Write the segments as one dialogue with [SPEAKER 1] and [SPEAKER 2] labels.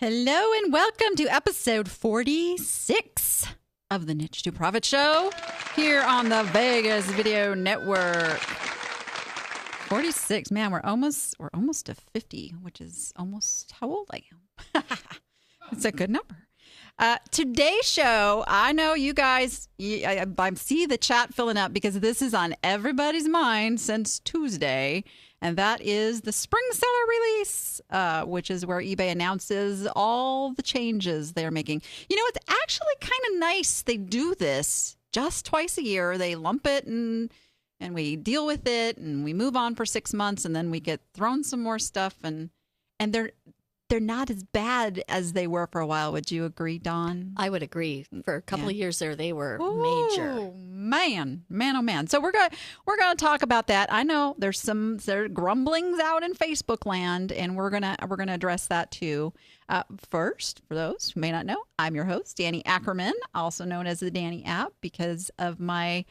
[SPEAKER 1] Hello and welcome to episode 46 of the Niche to Profit Show here on the Vegas Video Network. 46, man, we're almost to 50, which is almost how old I am. It's a good number. Today's show, I know you guys, I see the chat filling up because this is on everybody's mind since Tuesday. And that is the spring seller release, which is where eBay announces all the changes they're making. You know, it's actually kind of nice they do this just twice a year. They lump it and we deal with it and we move on for 6 months and then we get thrown some more stuff and they're not as bad as they were for a while. Would you agree, Dawn?
[SPEAKER 2] I would agree. For a couple of years there, they were major.
[SPEAKER 1] Oh man. So we're gonna talk about that. I know there are grumblings out in Facebook land, and we're gonna address that too. First, for those who may not know, I'm your host, Danni Ackerman, also known as the Danni app, because of my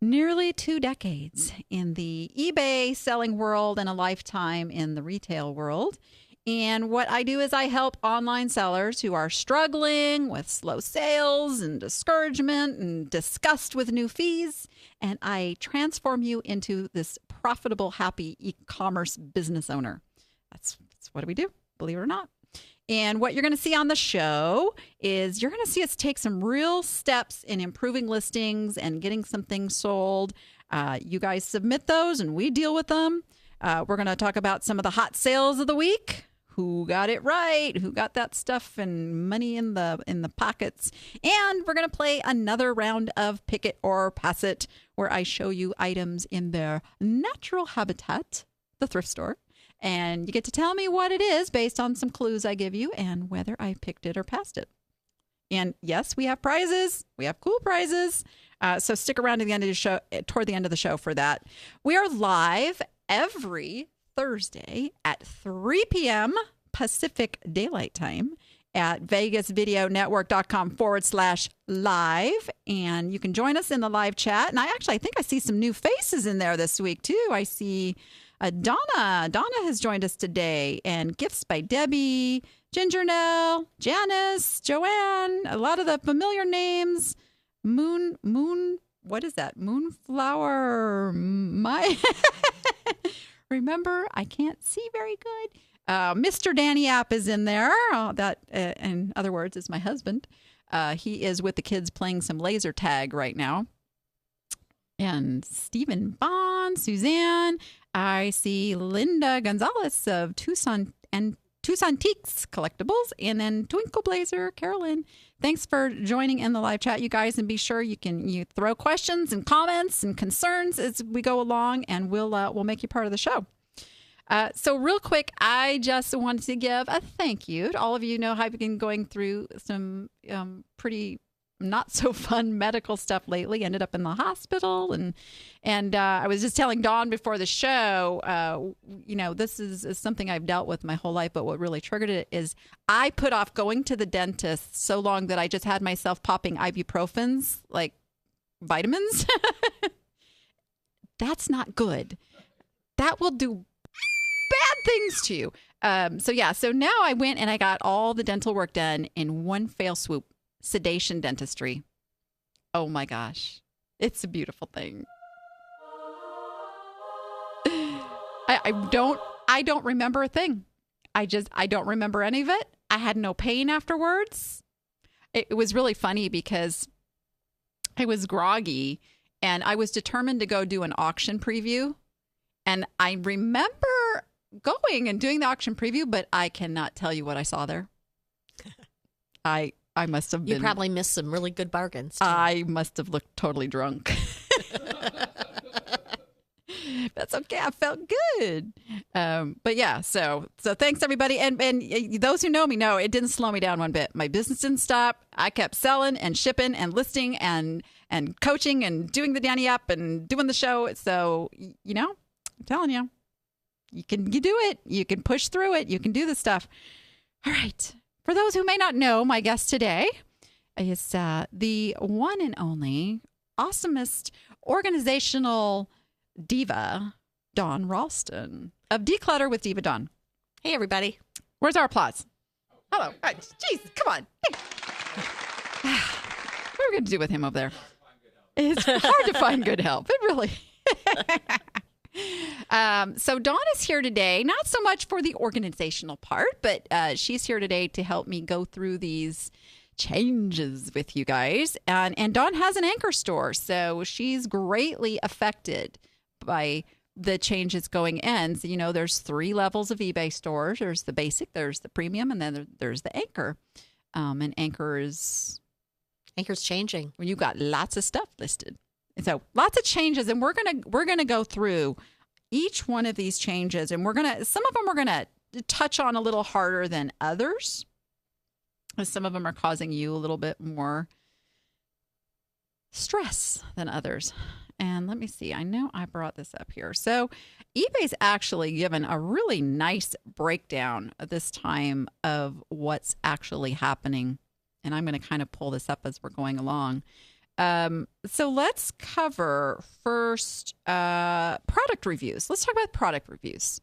[SPEAKER 1] nearly 2 decades in the eBay selling world and a lifetime in the retail world. And what I do is I help online sellers who are struggling with slow sales and discouragement and disgust with new fees. And I transform you into this profitable, happy e-commerce business owner. That's what we do, believe it or not. And what you're going to see on the show is you're going to see us take some real steps in improving listings and getting some things sold. You guys submit those and we deal with them. We're going to talk about some of the hot sales of the week. Who got it right? Who got that stuff and money in the pockets? And we're going to play another round of Pick It or Pass It, where I show you items in their natural habitat, the thrift store. And you get to tell me what it is based on some clues I give you and whether I picked it or passed it. And yes, we have prizes. We have cool prizes. So stick around to the end of the show, toward the end of the show for that. We are live every Thursday at 3 p.m. Pacific Daylight Time at vegasvideonetwork.com/live. And you can join us in the live chat. And I think I see some new faces in there this week, too. I see Donna. Donna has joined us today. And Gifts by Debbie, Ginger Nell, Janice, Joanne, a lot of the familiar names. Moon, what is that? Moonflower, Remember, I can't see very good. Mr. Danni app is in there. That, in other words, is my husband. He is with the kids playing some laser tag right now. And Stephen Bond, Suzanne. I see Linda Gonzalez of Tucson Teaks Collectibles, and then Twinkle Blazer, Carolyn. Thanks for joining in the live chat, you guys, and be sure you throw questions and comments and concerns as we go along, and we'll make you part of the show. So real quick, I just wanted to give a thank you to all of you. Know how I've been going through some pretty not so fun medical stuff lately. Ended up in the hospital, and I was just telling Dawn before the show, this is something I've dealt with my whole life, but what really triggered it is I put off going to the dentist so long that I just had myself popping ibuprofens, like vitamins. That's not good. That will do bad things to you. So now I went and I got all the dental work done in one fell swoop. Sedation dentistry. Oh my gosh. It's a beautiful thing. I don't remember a thing. I don't remember any of it. I had no pain afterwards. It was really funny because I was groggy and I was determined to go do an auction preview. And I remember going and doing the auction preview, but I cannot tell you what I saw there. I must have been...
[SPEAKER 2] You probably missed some really good bargains, too.
[SPEAKER 1] I must have looked totally drunk. That's okay. I felt good. But yeah, so thanks, everybody. And those who know me know it didn't slow me down one bit. My business didn't stop. I kept selling and shipping and listing and coaching and doing the Danni app and doing the show. So, I'm telling you, you do it. You can push through it. You can do this stuff. All right. For those who may not know, my guest today is the one and only awesomest organizational diva, Dawn Ralston of Declutter with Diva Dawn.
[SPEAKER 2] Hey, everybody.
[SPEAKER 1] Where's our applause? Hello. Jeez, come on. What are we going to do with him over there? It's hard to find good help. It really. So Dawn is here today, not so much for the organizational part, but she's here today to help me go through these changes with you guys. And Dawn has an Anchor store, so she's greatly affected by the changes going in. So, you know, there's 3 levels of eBay stores. There's the basic, there's the premium, and then there's the Anchor. And Anchor's
[SPEAKER 2] changing.
[SPEAKER 1] Well, you've got lots of stuff listed. And so lots of changes, and we're gonna go through each one of these changes, and some of them we're gonna touch on a little harder than others. Some of them are causing you a little bit more stress than others. And let me see. I know I brought this up here. So eBay's actually given a really nice breakdown at this time of what's actually happening. And I'm going to kind of pull this up as we're going along. So let's cover first product reviews. Let's talk about product reviews.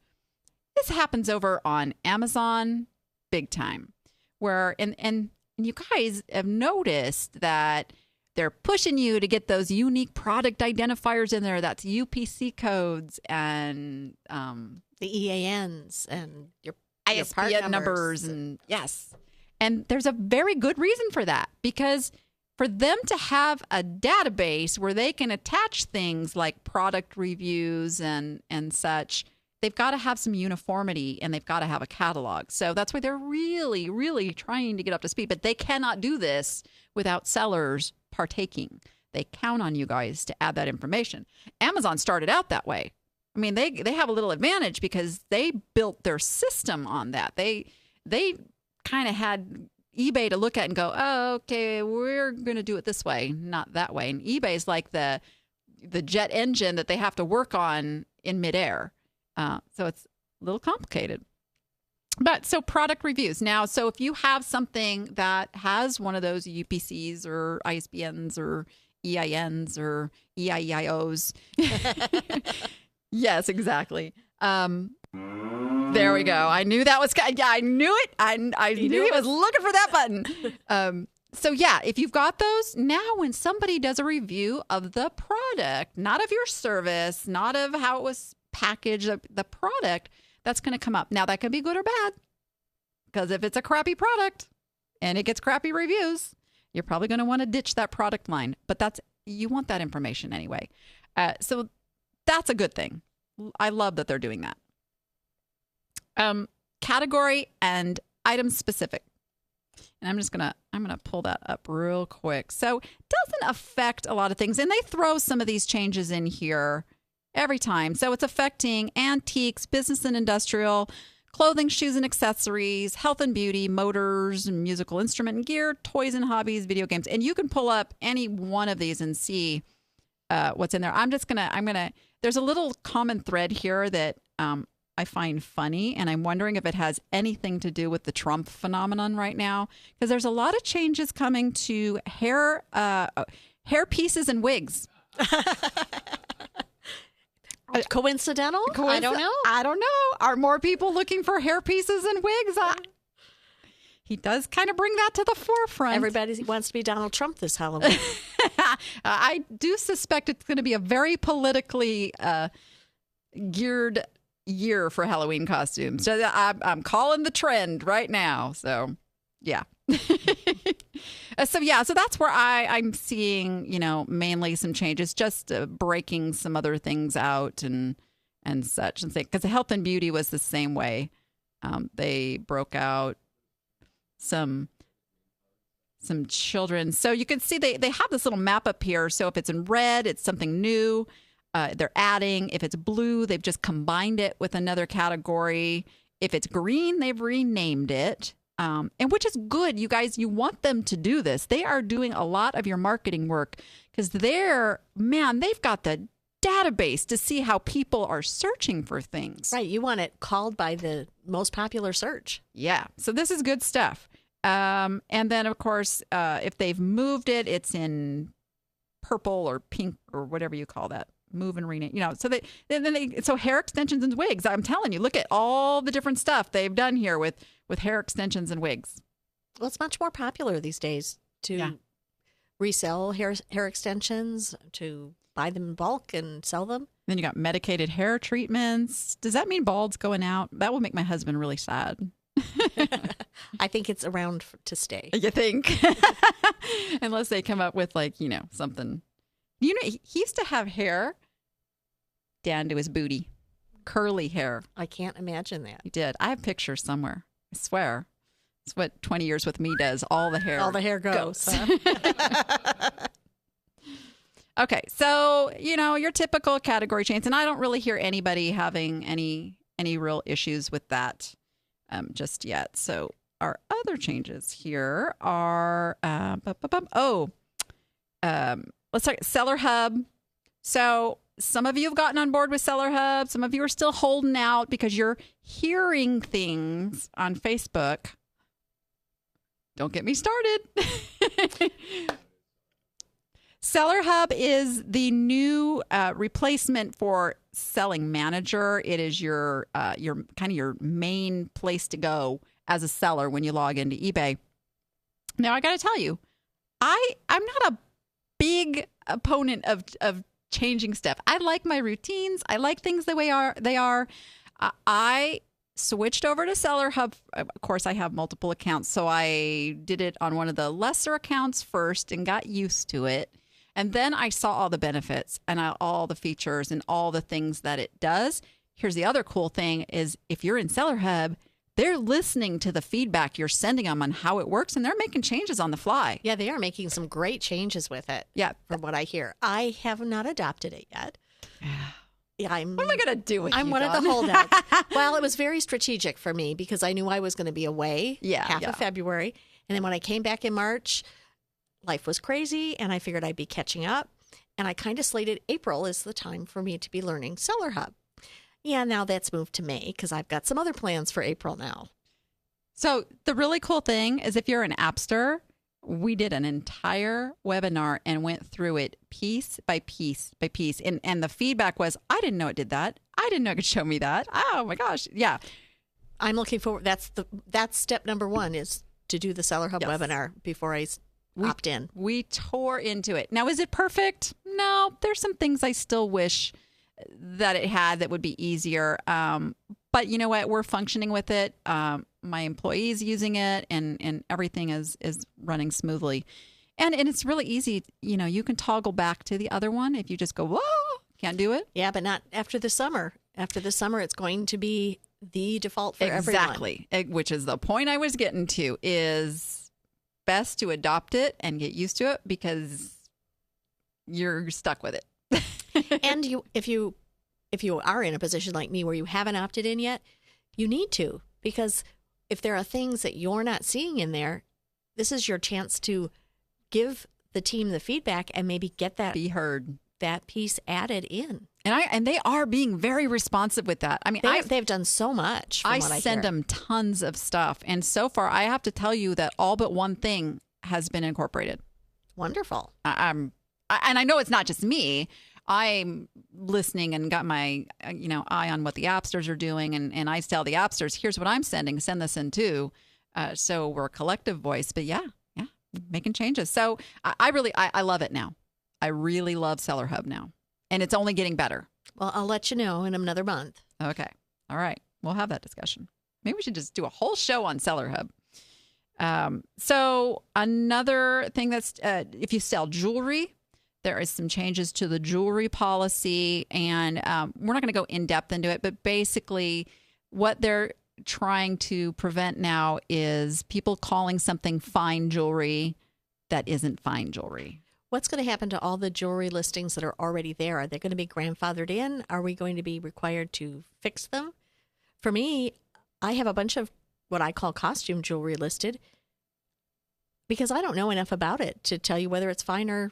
[SPEAKER 1] This happens over on Amazon big time, where and you guys have noticed that they're pushing you to get those unique product identifiers in there. That's UPC codes and
[SPEAKER 2] the EANs and your
[SPEAKER 1] ISBN
[SPEAKER 2] part
[SPEAKER 1] numbers. And yes. And there's a very good reason for that, because for them to have a database where they can attach things like product reviews and such, they've got to have some uniformity and they've got to have a catalog. So that's why they're really, really trying to get up to speed. But they cannot do this without sellers partaking. They count on you guys to add that information. Amazon started out that way. I mean, they have a little advantage because they built their system on that. They kind of had eBay to look at and go, oh, okay, we're going to do it this way, not that way. And eBay's like the jet engine that they have to work on in midair. So it's a little complicated. But so product reviews. Now, so if you have something that has one of those UPCs or ISBNs or EINs or EIEIOs. Yes, exactly. There we go. I knew that was, yeah, I knew it. I knew he was looking for that button. So yeah, if you've got those, now when somebody does a review of the product, not of your service, not of how it was packaged, the product, that's going to come up. Now that can be good or bad, because if it's a crappy product and it gets crappy reviews, you're probably going to want to ditch that product line. But you want that information anyway. So that's a good thing. I love that they're doing that. Category and item specific. And I'm gonna pull that up real quick. So it doesn't affect a lot of things, and they throw some of these changes in here every time. So it's affecting antiques, business and industrial, clothing, shoes and accessories, health and beauty, motors, musical instrument and gear, toys and hobbies, video games. And you can pull up any one of these and see what's in there. There's a little common thread here that I find funny, and I'm wondering if it has anything to do with the Trump phenomenon right now, because there's a lot of changes coming to hair pieces and wigs.
[SPEAKER 2] Coincidental? I don't know.
[SPEAKER 1] I don't know. Are more people looking for hair pieces and wigs? He does kind of bring that to the forefront.
[SPEAKER 2] Everybody wants to be Donald Trump this Halloween.
[SPEAKER 1] I do suspect it's going to be a very geared year for Halloween costumes. So I'm calling the trend right now. So yeah. So that's where I'm seeing, mainly some changes, just breaking some other things out and such, and because the health and beauty was the same way. They broke out some children. So you can see they have this little map up here. So if it's in red, it's something new. They're adding. If it's blue, they've just combined it with another category. If it's green, they've renamed it. And which is good, you guys. You want them to do this. They are doing a lot of your marketing work, because they've got the database to see how people are searching for things.
[SPEAKER 2] Right. You want it called by the most popular search.
[SPEAKER 1] Yeah. So this is good stuff. And then, of course, if they've moved it, it's in purple or pink or whatever you call that. move and rename. So hair extensions and wigs. I'm telling you, look at all the different stuff they've done here with hair extensions and wigs.
[SPEAKER 2] Well, it's much more popular these days to resell hair extensions, to buy them in bulk and sell them.
[SPEAKER 1] Then you got medicated hair treatments. Does that mean bald's going out? That would make my husband really sad.
[SPEAKER 2] I think it's around to stay.
[SPEAKER 1] You think? Unless they come up with something. He used to have hair down to his booty. Curly hair.
[SPEAKER 2] I can't imagine that.
[SPEAKER 1] He did. I have pictures somewhere. I swear. It's what 20 years with me does. All the hair
[SPEAKER 2] goes. Huh?
[SPEAKER 1] Okay. So, your typical category change. And I don't really hear anybody having any real issues with that just yet. So our other changes here are, let's talk Seller Hub. So some of you have gotten on board with Seller Hub. Some of you are still holding out because you're hearing things on Facebook. Don't get me started. Seller Hub is the new replacement for Selling Manager. It is your main place to go as a seller when you log into eBay. Now, I got to tell you, I'm not a big opponent of changing stuff. I like my routines. I like things the way they are. I switched over to Seller Hub. Of course, I have multiple accounts, so I did it on one of the lesser accounts first and got used to it. And then I saw all the benefits and all the features and all the things that it does. Here's the other cool thing is if you're in Seller Hub, they're listening to the feedback you're sending them on how it works, and they're making changes on the fly.
[SPEAKER 2] Yeah, they are making some great changes with it.
[SPEAKER 1] Yeah.
[SPEAKER 2] From what I hear. I have not adopted it yet. Yeah,
[SPEAKER 1] what am I going to do with
[SPEAKER 2] I'm
[SPEAKER 1] you,
[SPEAKER 2] one
[SPEAKER 1] Dawn?
[SPEAKER 2] of the holdouts. Well, it was very strategic for me because I knew I was going to be away half of February. And then when I came back in March, life was crazy, and I figured I'd be catching up. And I kind of slated April as the time for me to be learning Seller Hub. Yeah, now that's moved to May because I've got some other plans for April now.
[SPEAKER 1] So the really cool thing is if you're an appster, we did an entire webinar and went through it piece by piece by piece. And the feedback was, I didn't know it did that. I didn't know it could show me that. Oh, my gosh. Yeah.
[SPEAKER 2] I'm looking forward. That's step number one is to do the Seller Hub webinar before I opt in.
[SPEAKER 1] We tore into it. Now, is it perfect? No. There's some things I still wish that it had that would be easier. But you know what? We're functioning with it. My employees using it and everything is running smoothly. And it's really easy. You can toggle back to the other one if you just go, whoa, can't do it.
[SPEAKER 2] Yeah, but not after the summer. After the summer, it's going to be the default for everyone.
[SPEAKER 1] Exactly. Which is the point I was getting to is best to adopt it and get used to it because you're stuck with it.
[SPEAKER 2] And if you are in a position like me where you haven't opted in yet, you need to, because if there are things that you're not seeing in there, this is your chance to give the team the feedback and maybe get that
[SPEAKER 1] be heard,
[SPEAKER 2] that piece added in.
[SPEAKER 1] And they are being very responsive with that. I mean,
[SPEAKER 2] they've done so much. From what I
[SPEAKER 1] send
[SPEAKER 2] hear.
[SPEAKER 1] them tons of stuff, and so far, I have to tell you that all but one thing has been incorporated.
[SPEAKER 2] Wonderful.
[SPEAKER 1] And I know it's not just me. I'm listening and got my eye on what the appsters are doing, and I tell the appsters, here's what I'm sending. Send this in too. So we're a collective voice. But yeah, making changes. So I love it now. I really love Seller Hub now, and it's only getting better.
[SPEAKER 2] Well, I'll let you know in another month.
[SPEAKER 1] Okay, all right, we'll have that discussion. Maybe we should just do a whole show on Seller Hub. So another thing that's if you sell jewelry. There is some changes to the jewelry policy, and we're not going to go in depth into it, but basically what they're trying to prevent now is people calling something fine jewelry that isn't fine jewelry.
[SPEAKER 2] What's going to happen to all the jewelry listings that are already there? Are they going to be grandfathered in? Are we going to be required to fix them? For me, I have a bunch of what I call costume jewelry listed because I don't know enough about it to tell you whether it's fine or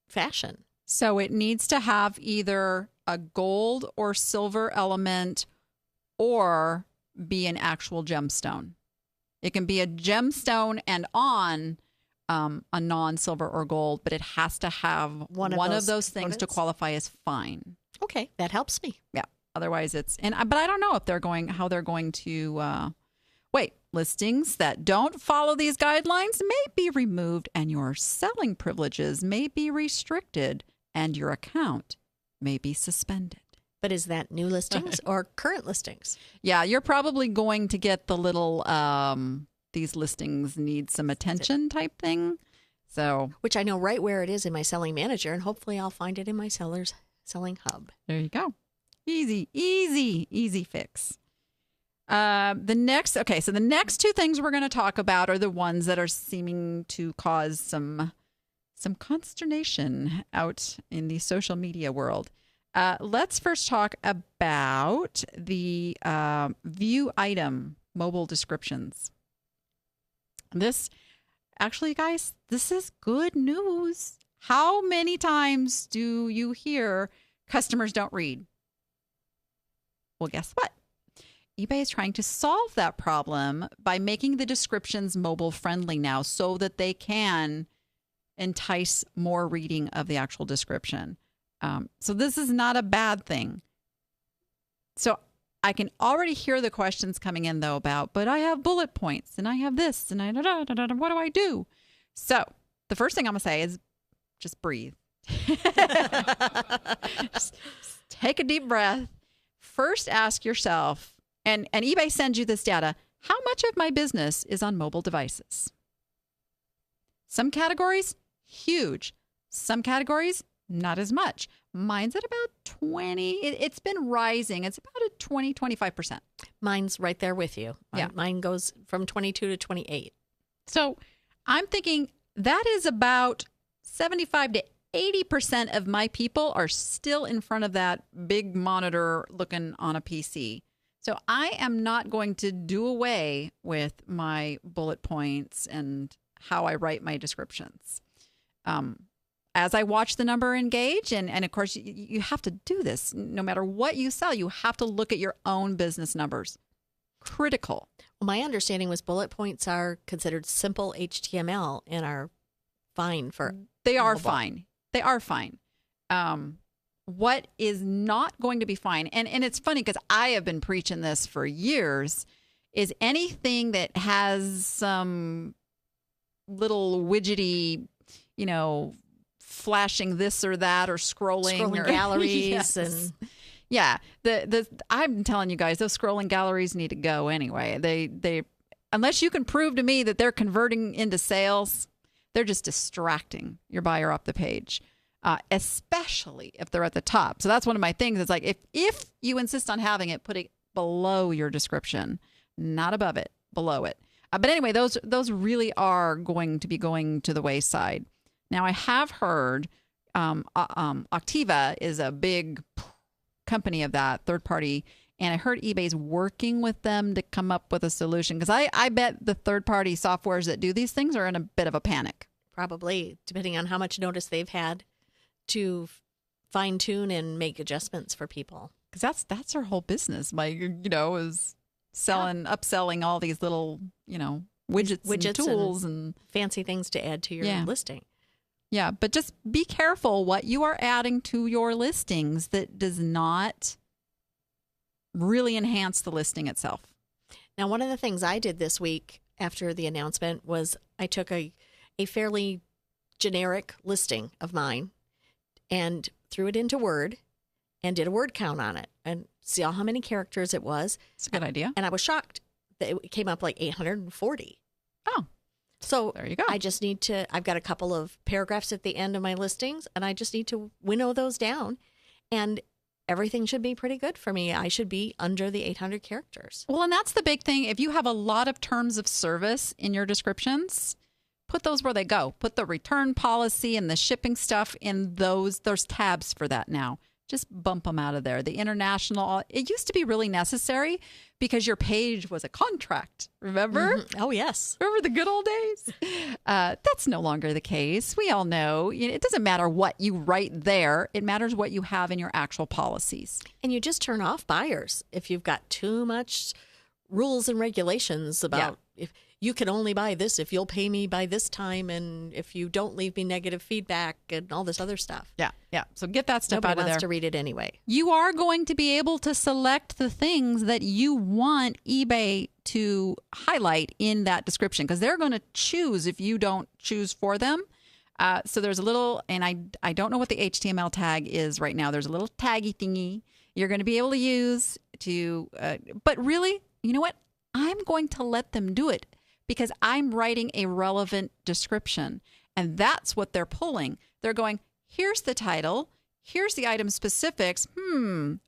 [SPEAKER 2] fashion.
[SPEAKER 1] So it needs to have either a gold or silver element or be an actual gemstone. It can be a gemstone and on, a non-silver or gold, but it has to have one of those things to qualify as fine.
[SPEAKER 2] Okay, that helps me.
[SPEAKER 1] Yeah. Otherwise, but I don't know if how they're going to. Wait, listings that don't follow these guidelines may be removed, and your selling privileges may be restricted, and your account may be suspended.
[SPEAKER 2] But is that new listings or current listings?
[SPEAKER 1] Yeah, you're probably going to get the little these listings need some attention type thing. So,
[SPEAKER 2] which I know right where it is in my selling manager, and hopefully I'll find it in my selling hub.
[SPEAKER 1] There you go. Easy fix. The next two things we're going to talk about are the ones that are seeming to cause some consternation out in the social media world. Let's first talk about the view item mobile descriptions. Actually, guys, this is good news. How many times do you hear customers don't read? Well, guess what? eBay is trying to solve that problem by making the descriptions mobile friendly now so that they can entice more reading of the actual description. So this is not a bad thing. So I can already hear the questions coming in, though, about, but I have bullet points and I have this and what do I do? So the first thing I'm going to say is just breathe. just take a deep breath. First, ask yourself, and eBay sends you this data, how much of my business is on mobile devices? Some categories, huge. Some categories, not as much. Mine's at about 20. It's been rising. It's about a 25%.
[SPEAKER 2] Mine's right there with you.
[SPEAKER 1] Yeah.
[SPEAKER 2] Mine goes from 22 to 28.
[SPEAKER 1] So I'm thinking that is about 75 to 80% of my people are still in front of that big monitor looking on a PC. So I am not going to do away with my bullet points and how I write my descriptions. As I watch the number engage, and of course, you have to do this. No matter what you sell, you have to look at your own business numbers. Critical.
[SPEAKER 2] Well, my understanding was bullet points are considered simple HTML and are fine for
[SPEAKER 1] They are
[SPEAKER 2] mobile.
[SPEAKER 1] fine. They are fine. What is not going to be fine, and it's funny because I have been preaching this for years, is anything that has some little widgety, flashing this or that or scrolling
[SPEAKER 2] galleries
[SPEAKER 1] yes.
[SPEAKER 2] and
[SPEAKER 1] yeah. I'm telling you guys, those scrolling galleries need to go anyway. They unless you can prove to me that they're converting into sales, they're just distracting your buyer off the page. Especially if they're at the top. So that's one of my things. It's like if you insist on having it, put it below your description, not above it, below it. But anyway, those really are going to be going to the wayside. Now, I have heard Activa is a big company of that, third party, and I heard eBay's working with them to come up with a solution because I bet the third party softwares that do these things are in a bit of a panic.
[SPEAKER 2] Probably, depending on how much notice they've had to fine tune and make adjustments for people.
[SPEAKER 1] Because that's our whole business. Is upselling all these little, widgets and tools and
[SPEAKER 2] fancy things to add to your listing.
[SPEAKER 1] Yeah, but just be careful what you are adding to your listings that does not really enhance the listing itself.
[SPEAKER 2] Now, one of the things I did this week after the announcement was I took a fairly generic listing of mine and threw it into Word and did a word count on it and saw how many characters it was.
[SPEAKER 1] It's a good idea.
[SPEAKER 2] And I was shocked that it came up like 840.
[SPEAKER 1] Oh,
[SPEAKER 2] so
[SPEAKER 1] there you go.
[SPEAKER 2] I've got a couple of paragraphs at the end of my listings, and I just need to winnow those down, and everything should be pretty good for me. I should be under the 800 characters.
[SPEAKER 1] Well, and that's the big thing. If you have a lot of terms of service in your descriptions, put those where they go. Put the return policy and the shipping stuff in those. There's tabs for that now. Just bump them out of there. The international, it used to be really necessary because your page was a contract. Remember?
[SPEAKER 2] Mm-hmm. Oh, yes.
[SPEAKER 1] Remember the good old days? That's no longer the case. We all know it doesn't matter what you write there. It matters what you have in your actual policies.
[SPEAKER 2] And you just turn off buyers if you've got too much rules and regulations about you can only buy this if you'll pay me by this time, and if you don't leave me negative feedback and all this other stuff.
[SPEAKER 1] Yeah. So get that stuff
[SPEAKER 2] Nobody
[SPEAKER 1] out of there.
[SPEAKER 2] wants to read it anyway.
[SPEAKER 1] You are going to be able to select the things that you want eBay to highlight in that description, because they're going to choose if you don't choose for them. So there's a little, and I don't know what the HTML tag is right now. There's a little taggy thingy you're going to be able to use to, but really, you know what? I'm going to let them do it because I'm writing a relevant description. And that's what they're pulling. They're going, here's the title. Here's the item specifics.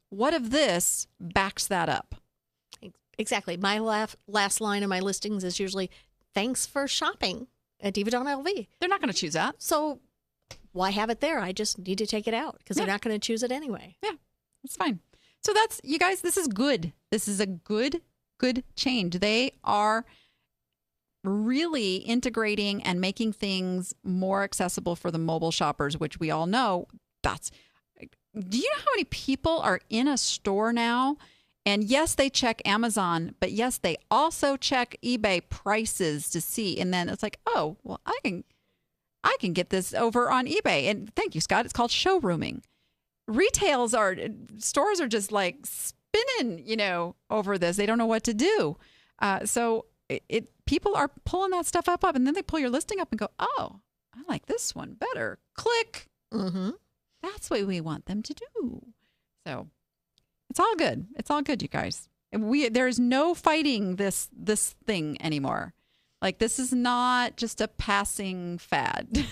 [SPEAKER 1] What if this backs that up?
[SPEAKER 2] Exactly. My last line of my listings is usually, thanks for shopping at Diva.LV.
[SPEAKER 1] They're not going to choose that.
[SPEAKER 2] So why have it there? I just need to take it out because they're not going to choose it anyway.
[SPEAKER 1] Yeah, it's fine. So that's, you guys, this is good. This is a good change. They are really integrating and making things more accessible for the mobile shoppers, which we all know do you know how many people are in a store now? And yes, they check Amazon, but yes, they also check eBay prices to see. And then it's like, oh, well, I can get this over on eBay. And thank you, Scott. It's called showrooming. Stores are just like spinning, over this. They don't know what to do. So people are pulling that stuff up, and then they pull your listing up and go, oh, I like this one better. Click.
[SPEAKER 2] Mm-hmm.
[SPEAKER 1] That's what we want them to do. So it's all good. It's all good, you guys. There's no fighting this thing anymore. Like, this is not just a passing fad.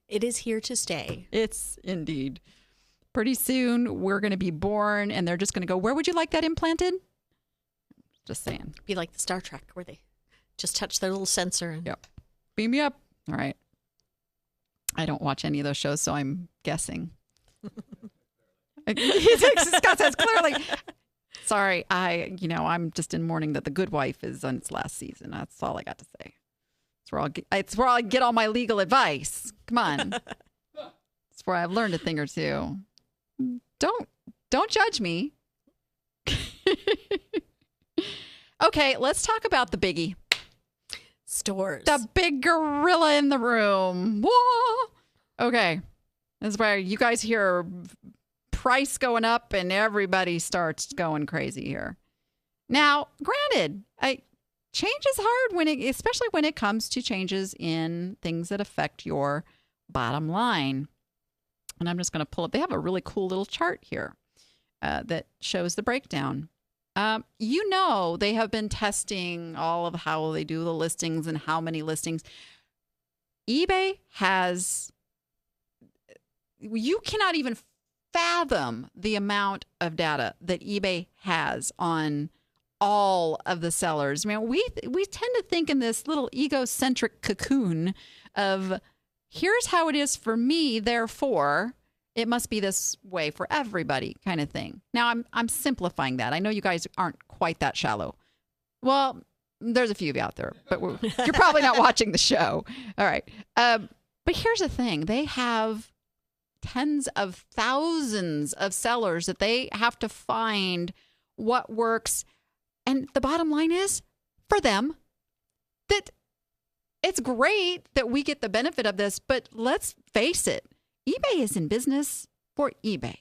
[SPEAKER 2] It is here to stay.
[SPEAKER 1] It's indeed. Pretty soon, we're going to be born, and they're just going to go, where would you like that implanted? Just saying.
[SPEAKER 2] Be like the Star Trek, where they just touch their little sensor. And...
[SPEAKER 1] Yep. Beam me up. All right. I don't watch any of those shows, so I'm guessing. Scott says clearly. Sorry, I'm just in mourning that The Good Wife is on its last season. That's all I got to say. It's where I get all my legal advice. Come on. It's where I've learned a thing or two. Don't judge me. Okay, let's talk about the biggie.
[SPEAKER 2] Stores.
[SPEAKER 1] The big gorilla in the room. Whoa. Okay. This is where you guys hear price going up and everybody starts going crazy here. Now, granted, change is hard especially when it comes to changes in things that affect your bottom line. And I'm just going to pull up. They have a really cool little chart here that shows the breakdown. They have been testing all of how they do the listings and how many listings. eBay you cannot even fathom the amount of data that eBay has on all of the sellers. I mean, we tend to think in this little egocentric cocoon of here's how it is for me, therefore it must be this way for everybody kind of thing. Now, I'm simplifying that. I know you guys aren't quite that shallow. Well, there's a few of you out there, but you're probably not watching the show. All right. But here's the thing. They have tens of thousands of sellers that they have to find what works. And the bottom line is, for them, that it's great that we get the benefit of this, but let's face it, eBay is in business for eBay.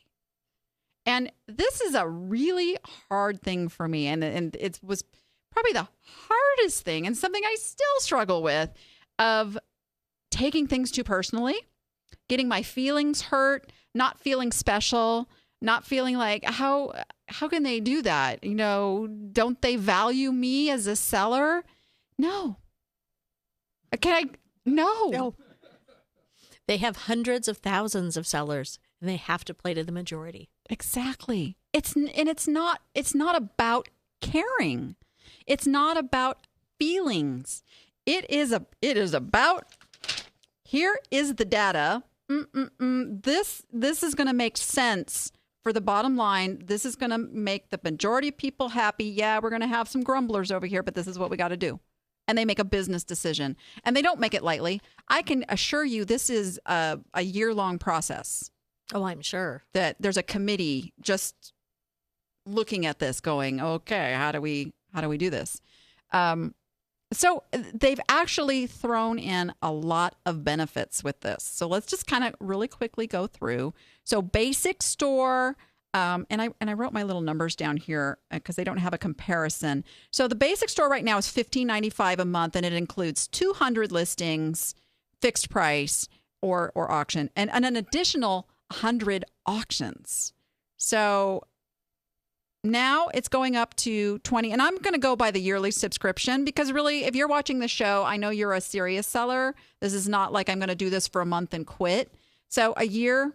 [SPEAKER 1] And this is a really hard thing for me. And it was probably the hardest thing and something I still struggle with of taking things too personally, getting my feelings hurt, not feeling special, not feeling like, how can they do that? Don't they value me as a seller? No. No.
[SPEAKER 2] They have hundreds of thousands of sellers, and they have to play to the majority.
[SPEAKER 1] Exactly. It's not about caring. It's not about feelings. It is about, here is the data. This is going to make sense for the bottom line. This is going to make the majority of people happy. Yeah, we're going to have some grumblers over here, but this is what we got to do. And they make a business decision. And they don't make it lightly. I can assure you this is a year-long process.
[SPEAKER 2] Oh, I'm sure.
[SPEAKER 1] That there's a committee just looking at this going, okay, how do we do this? So they've actually thrown in a lot of benefits with this. So let's just kind of really quickly go through. So basic store, and I wrote my little numbers down here because they don't have a comparison. So the basic store right now is $15.95 a month, and it includes 200 listings, fixed price, or auction, and an additional 100 auctions. So now it's going up to 20, and I'm going to go by the yearly subscription because really, if you're watching the show, I know you're a serious seller. This is not like I'm going to do this for a month and quit. So a year,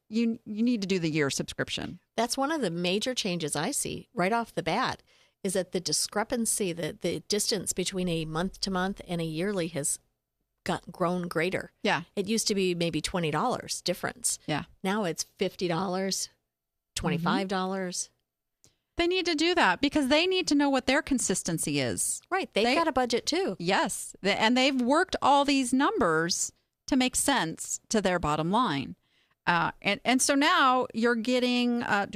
[SPEAKER 1] you need to do the year subscription.
[SPEAKER 2] That's one of the major changes I see right off the bat is that the discrepancy, the distance between a month to month and a yearly has grown greater.
[SPEAKER 1] Yeah.
[SPEAKER 2] It used to be maybe $20 difference.
[SPEAKER 1] Yeah.
[SPEAKER 2] Now it's $50, $25.
[SPEAKER 1] They need to do that because they need to know what their consistency is.
[SPEAKER 2] Right. They've got a budget too.
[SPEAKER 1] Yes. And they've worked all these numbers to make sense to their bottom line. And so now you're getting, so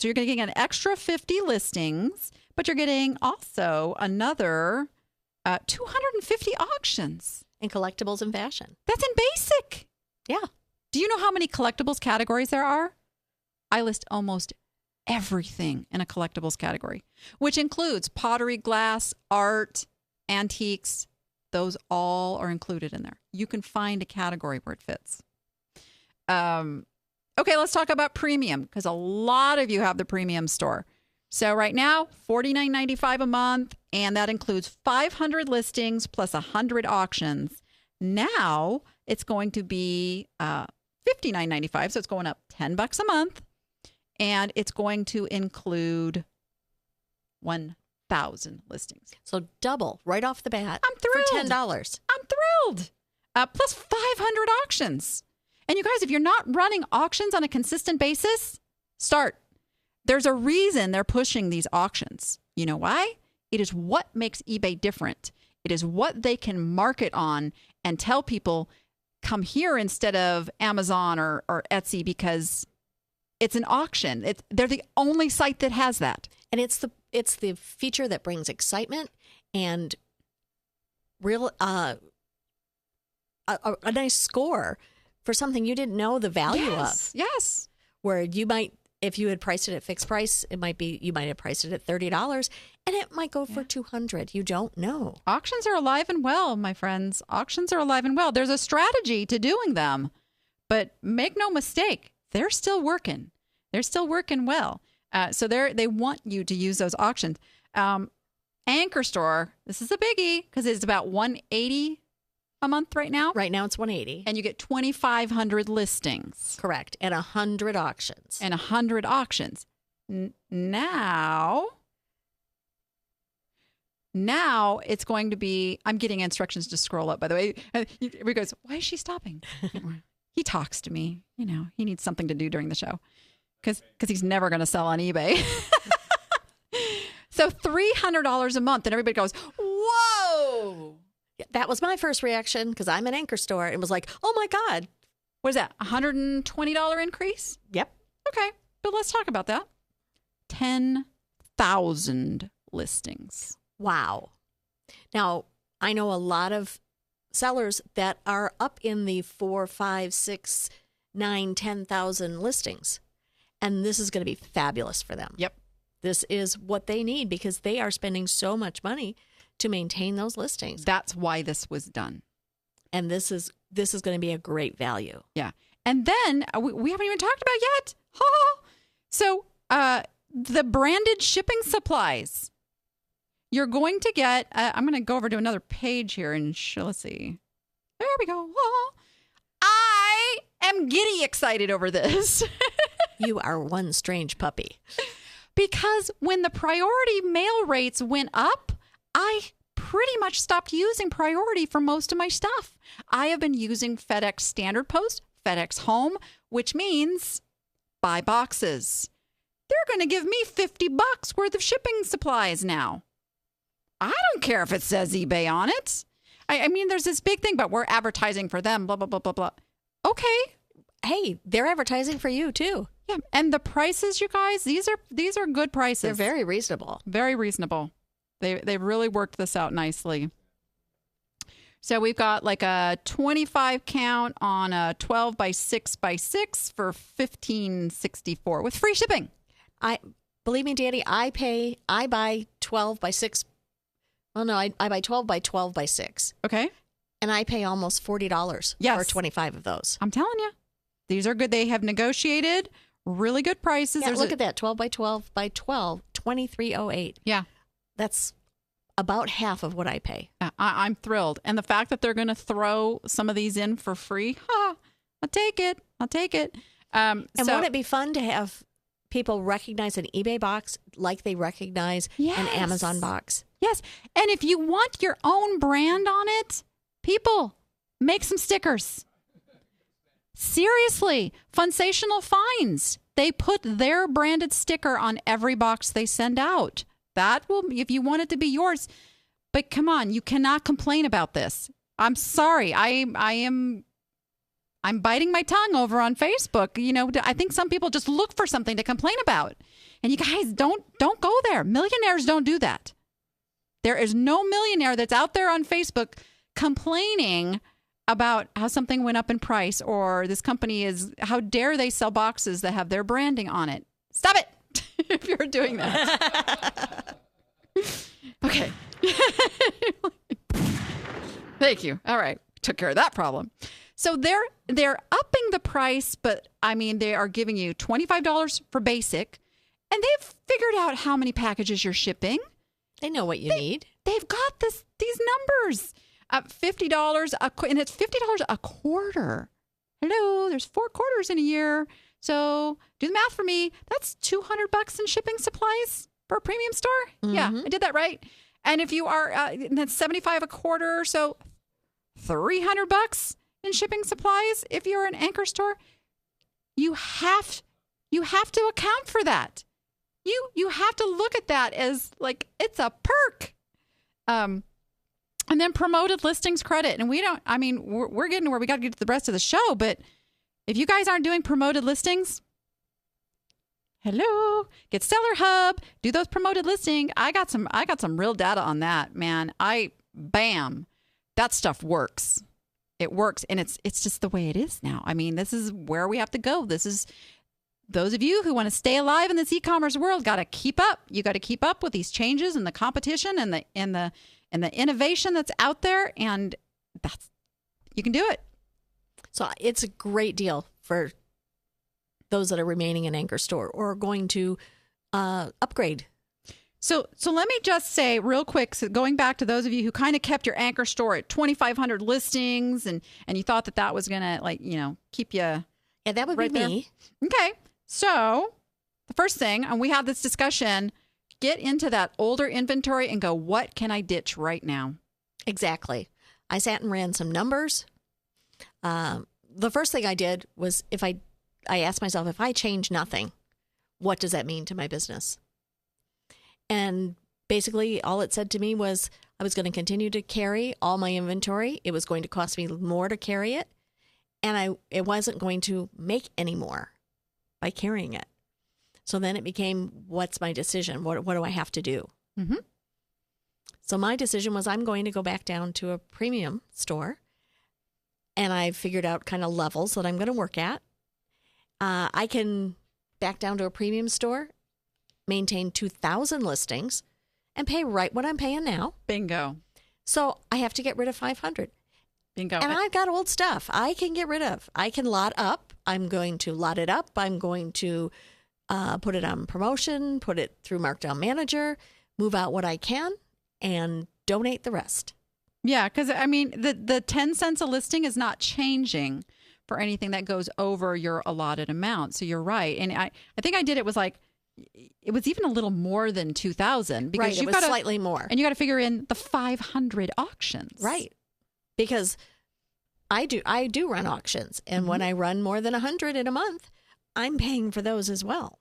[SPEAKER 1] you're getting an extra 50 listings, but you're getting also another 250 auctions.
[SPEAKER 2] And collectibles and fashion.
[SPEAKER 1] That's in basic.
[SPEAKER 2] Yeah.
[SPEAKER 1] Do you know how many collectibles categories there are? I list almost everything in a collectibles category, which includes pottery, glass, art, antiques. Those all are included in there. You can find a category where it fits. Okay, let's talk about premium because a lot of you have the premium store. So right now, $49.95 a month, and that includes 500 listings plus 100 auctions. Now it's going to be $59.95, so it's going up $10 a month. And it's going to include 1,000 listings.
[SPEAKER 2] So double right off the bat.
[SPEAKER 1] I'm thrilled.
[SPEAKER 2] For $10.
[SPEAKER 1] I'm thrilled. Plus 500 auctions. And you guys, if you're not running auctions on a consistent basis, start. There's a reason they're pushing these auctions. You know why? It is what makes eBay different. It is what they can market on and tell people, come here instead of Amazon or Etsy because it's an auction. They're the only site that has that.
[SPEAKER 2] And it's the feature that brings excitement and real a nice score for something you didn't know the value of.
[SPEAKER 1] Yes.
[SPEAKER 2] Where you might, if you had priced it at fixed price, you might have priced it at $30 and it might go for $200. You don't know.
[SPEAKER 1] Auctions are alive and well, my friends. Auctions are alive and well. There's a strategy to doing them, but make no mistake, they're still working. They're still working well. So they want you to use those auctions. Anchor Store, this is a biggie because it's about $180 a month right now.
[SPEAKER 2] Right now it's $180.
[SPEAKER 1] And you get 2,500 listings.
[SPEAKER 2] Correct. And 100 auctions.
[SPEAKER 1] And 100 auctions. Now it's going to be, I'm getting instructions to scroll up, by the way. Everybody goes, why is she stopping? He talks to me. You know, he needs something to do during the show because he's never going to sell on eBay. So $300 a month. And everybody goes, whoa.
[SPEAKER 2] That was my first reaction because I'm an Anchor Store. It was like, oh my God.
[SPEAKER 1] What is that? $120 increase?
[SPEAKER 2] Yep.
[SPEAKER 1] Okay. But let's talk about that. 10,000 listings.
[SPEAKER 2] Wow. Now, I know a lot of sellers that are up in the 4, 5, 6, 9, 10,000 listings. And this is going to be fabulous for them.
[SPEAKER 1] Yep.
[SPEAKER 2] This is what they need because they are spending so much money to maintain those listings.
[SPEAKER 1] That's why this was done.
[SPEAKER 2] And this is going to be a great value.
[SPEAKER 1] Yeah. And then we haven't even talked about yet. So the branded shipping supplies. You're going to get, I'm going to go over to another page here and let's see. There we go. I am giddy excited over this.
[SPEAKER 2] You are one strange puppy.
[SPEAKER 1] Because when the priority mail rates went up, I pretty much stopped using priority for most of my stuff. I have been using FedEx Standard Post, FedEx Home, which means buy boxes. They're going to give me $50 worth of shipping supplies now. I don't care if it says eBay on it. I mean, there's this big thing, but we're advertising for them, blah, blah, blah, blah, blah. Okay.
[SPEAKER 2] Hey, they're advertising for you too.
[SPEAKER 1] Yeah. And the prices, you guys, these are good prices.
[SPEAKER 2] They're very reasonable.
[SPEAKER 1] Very reasonable. They've really worked this out nicely. So we've got like a 25 count on a 12 by 6 by 6 for $15.64 with free shipping.
[SPEAKER 2] Believe me, Danny, I buy 12 by 6. Well, no, I buy 12 by 12 by 6.
[SPEAKER 1] Okay.
[SPEAKER 2] And I pay almost $40 for 25 of those.
[SPEAKER 1] I'm telling you, these are good. They have negotiated really good prices.
[SPEAKER 2] Yeah, look at that, 12 by 12 by 12, $23.08.
[SPEAKER 1] Yeah.
[SPEAKER 2] That's about half of what I pay.
[SPEAKER 1] I'm thrilled. And the fact that they're going to throw some of these in for free, I'll take it. And
[SPEAKER 2] won't it be fun to have people recognize an eBay box like they recognize an Amazon box?
[SPEAKER 1] Yes. And if you want your own brand on it, people, make some stickers. Seriously, Funsational Finds. They put their branded sticker on every box they send out. That will, if you want it to be yours. But come on, you cannot complain about this. I'm sorry. I'm biting my tongue over on Facebook. You know, I think some people just look for something to complain about. And you guys don't go there. Millionaires don't do that. There is no millionaire that's out there on Facebook complaining about how something went up in price or this company is, how dare they sell boxes that have their branding on it. Stop it if you're doing that. Okay. Thank you. All right. Took care of that problem. So they're upping the price, but I mean, they are giving you $25 for basic, and they've figured out how many packages you're shipping.
[SPEAKER 2] They know what you need. They've
[SPEAKER 1] got these numbers. $50 and it's $50 a quarter. Hello, there's 4 quarters in a year. So do the math for me. That's $200 in shipping supplies for a premium store. Mm-hmm. Yeah, I did that right. And if you are, that's $75 a quarter. So $300 in shipping supplies. If you're an anchor store, you have to account for that. You have to look at that as like it's a perk. And then promoted listings credit. And we're getting to where we got to get to the rest of the show. But if you guys aren't doing promoted listings, hello, get Seller Hub, do those promoted listings. I got some real data on that, man. That stuff works. It works. And it's just the way it is now. I mean, this is where we have to go. This is those of you who want to stay alive in this e-commerce world got to keep up. You got to keep up with these changes and the competition and the innovation that's out there, and you can do it.
[SPEAKER 2] So it's a great deal for those that are remaining in anchor store or going to upgrade.
[SPEAKER 1] So let me just say real quick, so going back to those of you who kind of kept your anchor store at 2,500 listings and you thought that was going to keep you.
[SPEAKER 2] Yeah, that would be me.
[SPEAKER 1] Okay. So the first thing, and we had this discussion, get into that older inventory and go, what can I ditch right now?
[SPEAKER 2] Exactly. I sat and ran some numbers. The first thing I did was I asked myself, if I change nothing, what does that mean to my business? And basically all it said to me was I was going to continue to carry all my inventory. It was going to cost me more to carry it. And it wasn't going to make any more by carrying it. So then it became, what's my decision? What do I have to do? Mm-hmm. So my decision was I'm going to go back down to a premium store. And I figured out kind of levels that I'm going to work at. I can back down to a premium store, maintain 2,000 listings, and pay right what I'm paying now.
[SPEAKER 1] Bingo.
[SPEAKER 2] So I have to get rid of 500.
[SPEAKER 1] Bingo.
[SPEAKER 2] And I've got old stuff I can get rid of. I can lot up. I'm going to lot it up. I'm going to put it on promotion, put it through Markdown Manager, move out what I can, and donate the rest.
[SPEAKER 1] Yeah, because I mean, the 10 cents a listing is not changing for anything that goes over your allotted amount. So you're right. And I think I did, it was even a little more than 2,000 because
[SPEAKER 2] right, it was slightly more.
[SPEAKER 1] And you got to figure in the 500 auctions.
[SPEAKER 2] Right. Because I do run auctions. And mm-hmm. when I run more than 100 in a month, I'm paying for those as well.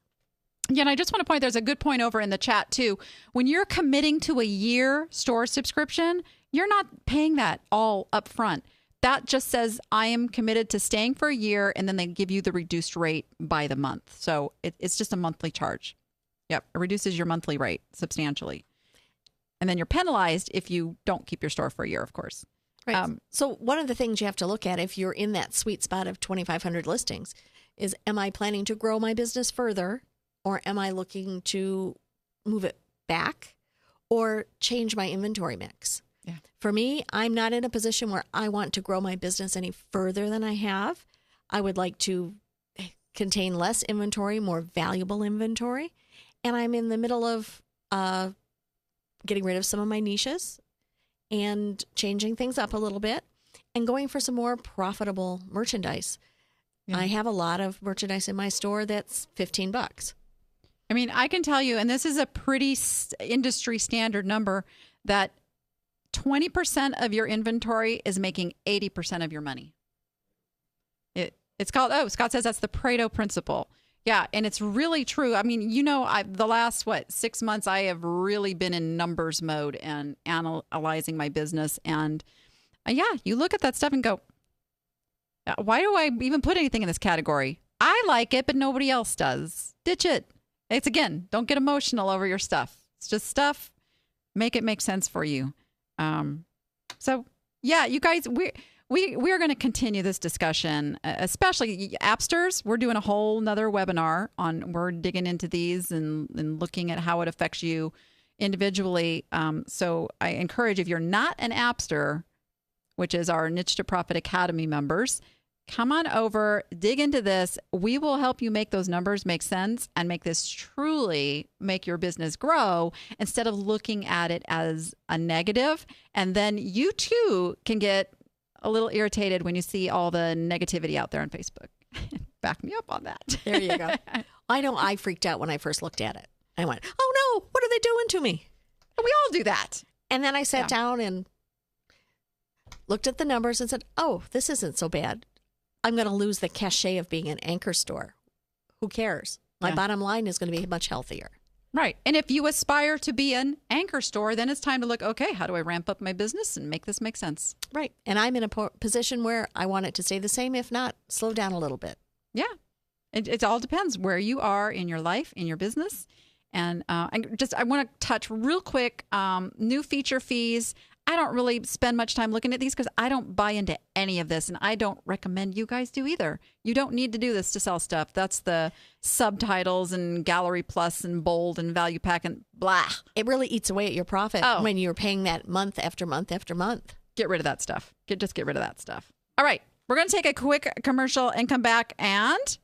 [SPEAKER 1] Yeah, and I just want to point, there's a good point over in the chat too. When you're committing to a year store subscription, you're not paying that all up front. That just says I am committed to staying for a year, and then they give you the reduced rate by the month. So it's just a monthly charge. Yep, it reduces your monthly rate substantially. And then you're penalized if you don't keep your store for a year, of course.
[SPEAKER 2] Right. So one of the things you have to look at if you're in that sweet spot of 2,500 listings is, am I planning to grow my business further, or am I looking to move it back or change my inventory mix?
[SPEAKER 1] Yeah.
[SPEAKER 2] For me, I'm not in a position where I want to grow my business any further than I have. I would like to contain less inventory, more valuable inventory. And I'm in the middle of getting rid of some of my niches and changing things up a little bit and going for some more profitable merchandise. Yeah. I have a lot of merchandise in my store that's $15.
[SPEAKER 1] I mean, I can tell you, and this is a pretty industry standard number, that 20% of your inventory is making 80% of your money. It's called, Scott says that's the Pareto principle. Yeah, and it's really true. I mean, the last, 6 months, I have really been in numbers mode and analyzing my business. And you look at that stuff and go, why do I even put anything in this category? I like it, but nobody else does. Ditch it. It's, again, don't get emotional over your stuff. It's just stuff. Make it make sense for you. You guys, we're going to continue this discussion, especially appsters. We're doing a whole nother webinar we're digging into these and looking at how it affects you individually. So I encourage, if you're not an appster, which is our Niche to Profit Academy members, come on over, dig into this. We will help you make those numbers make sense and make this truly make your business grow instead of looking at it as a negative. And then you too can get a little irritated when you see all the negativity out there on Facebook. Back me up on that.
[SPEAKER 2] There you go. I know I freaked out when I first looked at it. I went, oh no, what are they doing to me?
[SPEAKER 1] We all do that.
[SPEAKER 2] And then I sat down and looked at the numbers and said, oh, this isn't so bad. I'm going to lose the cachet of being an anchor store. Who cares? My bottom line is going to be much healthier.
[SPEAKER 1] Right. And if you aspire to be an anchor store, then it's time to look, okay, how do I ramp up my business and make this make sense?
[SPEAKER 2] Right. And I'm in a position where I want it to stay the same, if not slow down a little bit.
[SPEAKER 1] Yeah. It all depends where you are in your life, in your business. And I want to touch real quick, new feature fees. I don't really spend much time looking at these because I don't buy into any of this, and I don't recommend you guys do either. You don't need to do this to sell stuff. That's the subtitles and Gallery Plus and Bold and Value Pack and blah.
[SPEAKER 2] It really eats away at your profit when you're paying that month after month after month.
[SPEAKER 1] Get rid of that stuff. Just get rid of that stuff. All right. We're going to take a quick commercial and come back and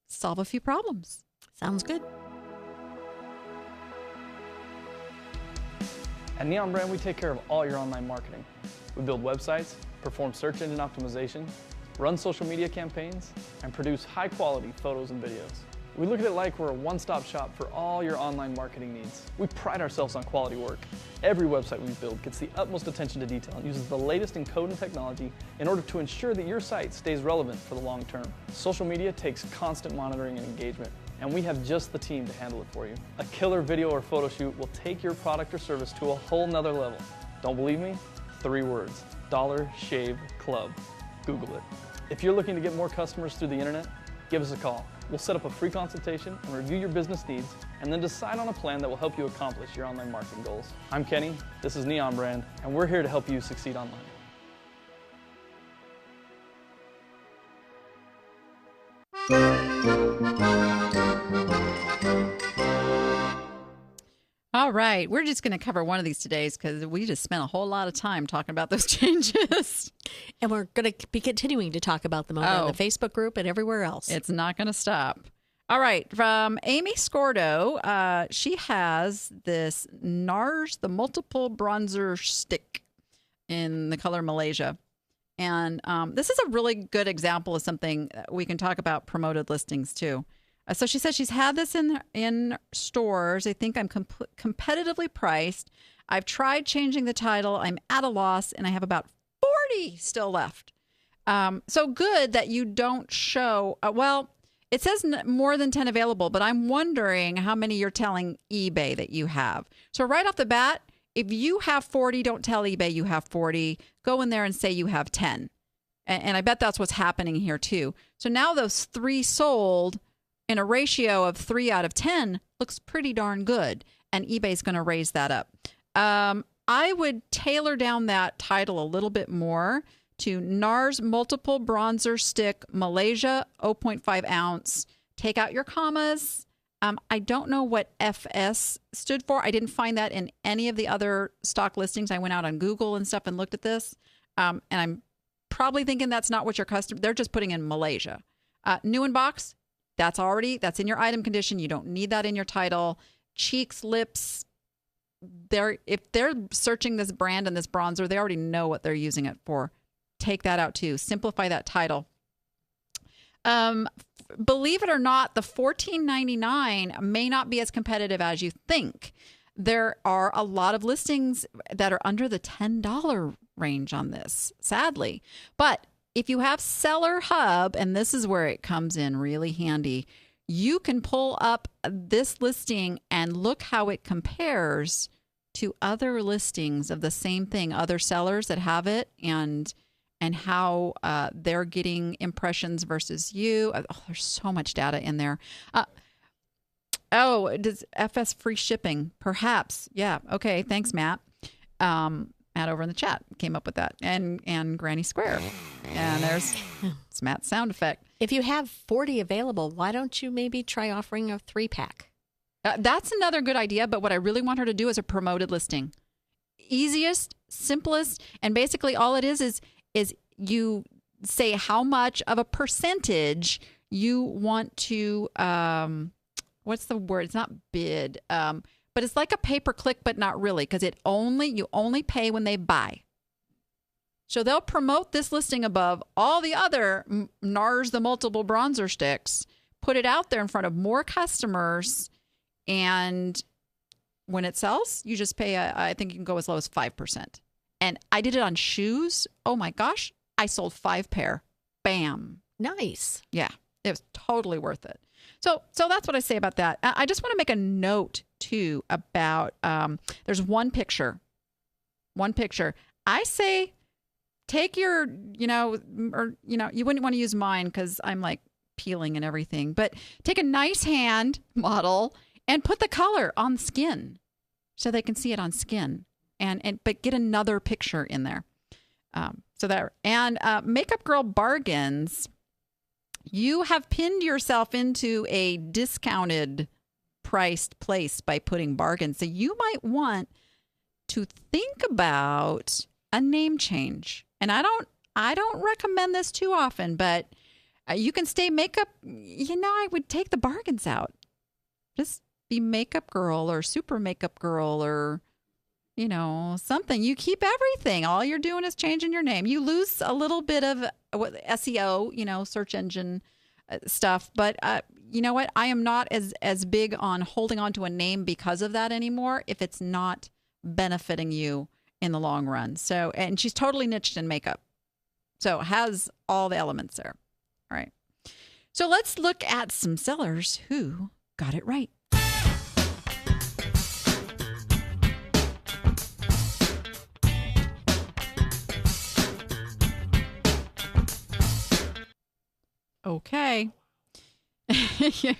[SPEAKER 1] solve a few problems.
[SPEAKER 2] Sounds good.
[SPEAKER 3] At Neon Brand, we take care of all your online marketing. We build websites, perform search engine optimization, run social media campaigns, and produce high-quality photos and videos. We look at it like we're a one-stop shop for all your online marketing needs. We pride ourselves on quality work. Every website we build gets the utmost attention to detail and uses the latest in code and technology in order to ensure that your site stays relevant for the long term. Social media takes constant monitoring and engagement, and we have just the team to handle it for you. A killer video or photo shoot will take your product or service to a whole nother level. Don't believe me? 3 words, Dollar Shave Club. Google it. If you're looking to get more customers through the internet, give us a call. We'll set up a free consultation and review your business needs and then decide on a plan that will help you accomplish your online marketing goals. I'm Kenny, this is Neon Brand, and we're here to help you succeed online.
[SPEAKER 1] All right. We're just going to cover one of these today because we just spent a whole lot of time talking about those changes.
[SPEAKER 2] And we're going to be continuing to talk about them over in the Facebook group and everywhere else.
[SPEAKER 1] It's not going to stop. All right. From Amy Scordo, she has this NARS, the multiple bronzer stick in the color Malaysia. And this is a really good example of something we can talk about promoted listings too. So she says she's had this in stores. I think I'm competitively priced. I've tried changing the title. I'm at a loss, and I have about 40 still left. So good that you don't show. It says more than 10 available, but I'm wondering how many you're telling eBay that you have. So right off the bat, if you have 40, don't tell eBay you have 40. Go in there and say you have 10. And I bet that's what's happening here too. So now those 3 sold in a ratio of 3 out of 10 looks pretty darn good. And eBay's going to raise that up. I would tailor down that title a little bit more to NARS Multiple Bronzer Stick Malaysia 0.5 ounce. Take out your commas. I don't know what FS stood for. I didn't find that in any of the other stock listings. I went out on Google and stuff and looked at this. And I'm probably thinking that's not what your customer, they're just putting in Malaysia. New in box, that's in your item condition. You don't need that in your title. Cheeks, lips, if they're searching this brand and this bronzer, they already know what they're using it for. Take that out too. Simplify that title. Believe it or not, the $14.99 may not be as competitive as you think. There are a lot of listings that are under the $10 range on this, sadly. But if you have Seller Hub, and this is where it comes in really handy, you can pull up this listing and look how it compares to other listings of the same thing, other sellers that have it, and how they're getting impressions versus you. Oh, there's so much data in there. Does FS free shipping? Perhaps. Yeah. Okay. Thanks, Matt. Matt over in the chat came up with that. And Granny Square. And there's Matt's sound effect.
[SPEAKER 2] If you have 40 available, why don't you maybe try offering a 3-pack?
[SPEAKER 1] That's another good idea. But what I really want her to do is a promoted listing. Easiest, simplest, and basically all it is you say how much of a percentage you want to, what's the word? It's not bid, but it's like a pay-per-click, but not really, because you only pay when they buy. So they'll promote this listing above all the other NARS, the multiple bronzer sticks, put it out there in front of more customers, and when it sells, you just pay, I think you can go as low as 5%. And I did it on shoes. Oh my gosh. I sold 5 pair. Bam.
[SPEAKER 2] Nice.
[SPEAKER 1] Yeah. It was totally worth it. So that's what I say about that. I just want to make a note too about, there's one picture. I say take your, you wouldn't want to use mine because I'm like peeling and everything, but take a nice hand model and put the color on skin so they can see it on skin. But get another picture in there. Makeup Girl Bargains, you have pinned yourself into a discounted priced place by putting bargains. So you might want to think about a name change. And I don't recommend this too often, but you can stay makeup. I would take the bargains out. Just be Makeup Girl or Super Makeup Girl or something. You keep everything. All you're doing is changing your name. You lose a little bit of SEO, search engine stuff. But you know what? I am not as big on holding on to a name because of that anymore if it's not benefiting you in the long run. So, and she's totally niched in makeup. So has all the elements there. All right. So let's look at some sellers who got it right. Okay. He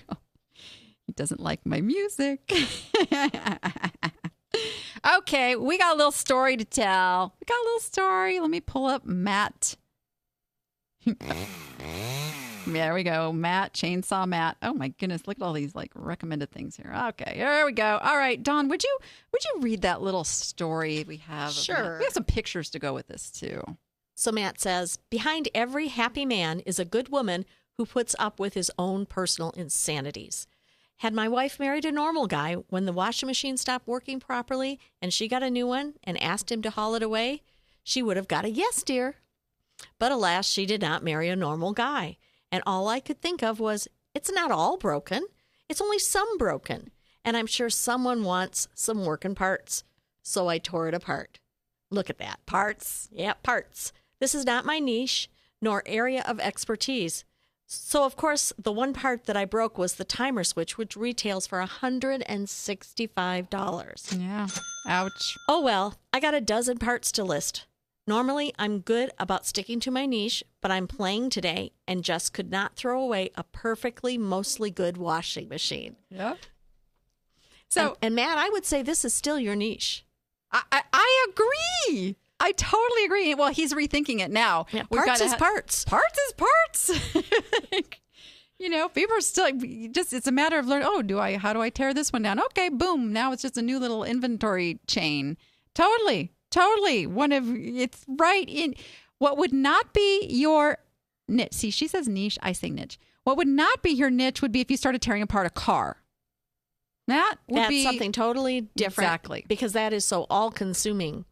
[SPEAKER 1] doesn't like my music. Okay, we got a little story to tell. Let me pull up Matt. There we go. Matt, Chainsaw Matt. Oh my goodness, look at all these recommended things here. Okay, here we go. All right, Dawn, would you read that little story we have?
[SPEAKER 2] Sure.
[SPEAKER 1] We have some pictures to go with this too.
[SPEAKER 2] So Matt says, behind every happy man is a good woman who puts up with his own personal insanities. Had my wife married a normal guy, when the washing machine stopped working properly and she got a new one and asked him to haul it away, she would have got a yes, dear. But alas, she did not marry a normal guy. And all I could think of was, it's not all broken. It's only some broken. And I'm sure someone wants some working parts. So I tore it apart. Look at that. Parts. Yeah, parts. This is not my niche, nor area of expertise. So, of course, the one part that I broke was the timer switch, which retails for $165.
[SPEAKER 1] Yeah. Ouch.
[SPEAKER 2] Oh, well, I got a dozen parts to list. Normally, I'm good about sticking to my niche, but I'm playing today and just could not throw away a perfectly mostly good washing machine.
[SPEAKER 1] Yeah. So,
[SPEAKER 2] and Matt, I would say this is still your niche.
[SPEAKER 1] I agree. I totally agree. Well, he's rethinking it now.
[SPEAKER 2] Yeah, parts is parts.
[SPEAKER 1] Parts is parts. People are still it's a matter of learning. Oh, how do I tear this one down? Okay, boom. Now it's just a new little inventory chain. Totally. It's right in what would not be your niche. See, she says niche. I say niche. What would not be your niche would be if you started tearing apart a car. That's
[SPEAKER 2] something totally different.
[SPEAKER 1] Exactly.
[SPEAKER 2] Because that is so all-consuming